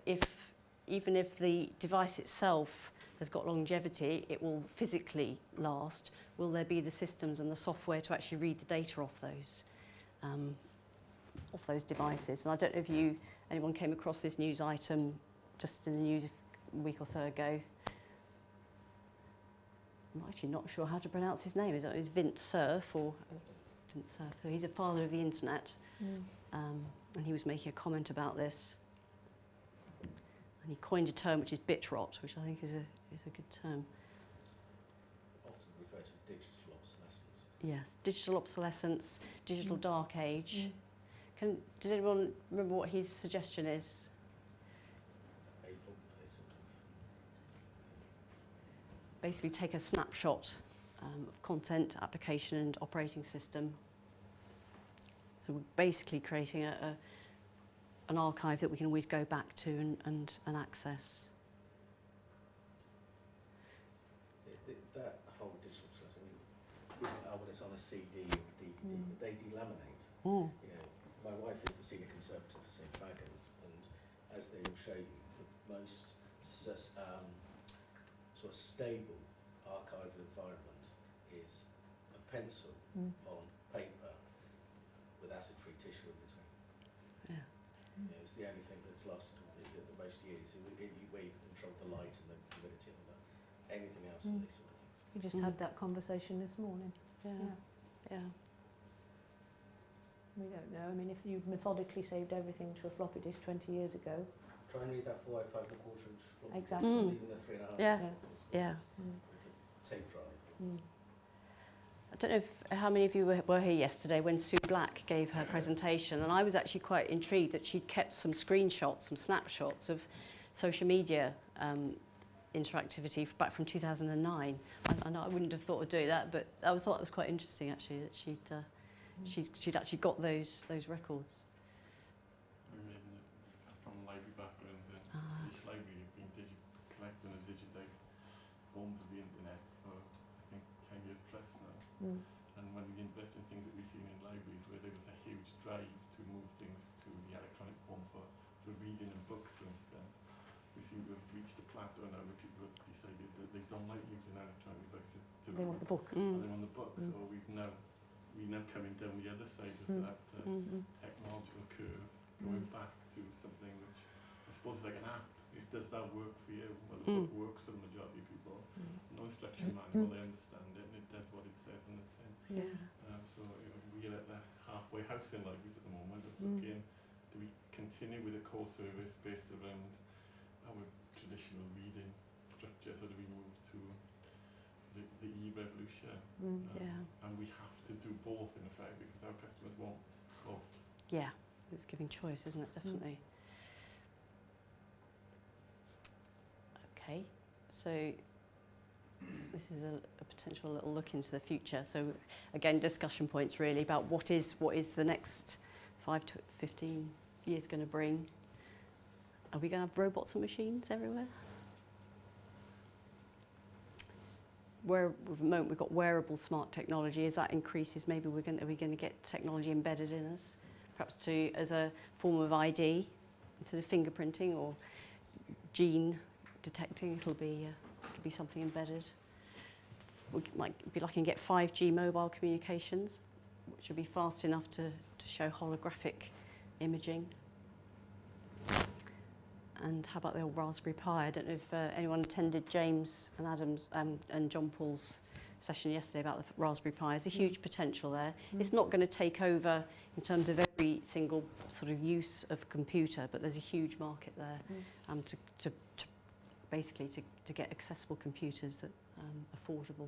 even if the device itself has got longevity, it will physically last. Will there be the systems and the software to actually read the data off those devices? And I don't know if anyone came across this news item just in the news a week or so ago. I'm actually not sure how to pronounce his name. Is Vint Cerf or Vint Cerf? So he's a father of the internet, and he was making a comment about this. And he coined a term which is bit rot, which I think is a good term. Often referred to as digital obsolescence. Yes, digital obsolescence, digital dark age. Did anyone remember what his suggestion is? Basically take a snapshot of content, application and operating system. So we're basically creating an archive that we can always go back to and access. That whole digital obsolescence, when it's on a CD or DVD, they delaminate. Mm. You know, my wife is the senior conservator for St. Baggins, and as they will show you, the most sort of stable archival environment is a pencil on paper with acid-free tissue in between. Yeah. You know, it's the only thing that's lasted the most years, where you control the light and the humidity and anything else and these sort of things. We just had that conversation this morning. Yeah. We don't know. I mean, if you methodically saved everything to a floppy disk 20 years ago. Try and read that 5 1/4 inch floppy Exactly. disk, even the 3.5. Yeah. Tape drive. I don't know how many of you were here yesterday when Sue Black gave her presentation, and I was actually quite intrigued that she'd kept some screenshots, some snapshots of social media interactivity back from 2009. I know I wouldn't have thought of doing that, but I thought it was quite interesting actually that she'd actually got those records. From a library background, each library have been collecting and digitised forms of the internet for I think 10 years plus now. And when we invest in things that we've seen in libraries where there was a huge drive to move things to the electronic form for reading and books, for instance, we seem to have reached a plateau now where people have decided that they don't like using electronic devices to They want the book. They want the book. So we're now coming down the other side of that technological curve, going back to something which I suppose is like an app. Does that work for you? Well, the book works for the majority of people. No instruction manual, they understand it, and it does what it says in the tin. So we're at the halfway house in libraries at the moment of looking, do we continue with a core service based around our traditional reading structure, so do we move to the e-revolution? And we have to do both in effect because our customers won't both. Yeah, it's giving choice, isn't it? Definitely. Okay, so this is a potential little look into the future. So again, discussion points really about what is the next 5 to 15 years going to bring. Are we going to have robots and machines everywhere? Where at the moment we've got wearable smart technology. As that increases, maybe are we going to get technology embedded in us, perhaps as a form of ID instead of fingerprinting or gene detecting. It'll be something embedded. We might be lucky and get 5G mobile communications, which will be fast enough to show holographic imaging. And how about the old Raspberry Pi? I don't know if anyone attended James and Adam's and John Paul's session yesterday about the Raspberry Pi. There's a huge potential there. It's not going to take over in terms of every single sort of use of computer, but there's a huge market there to basically to get accessible computers that affordable.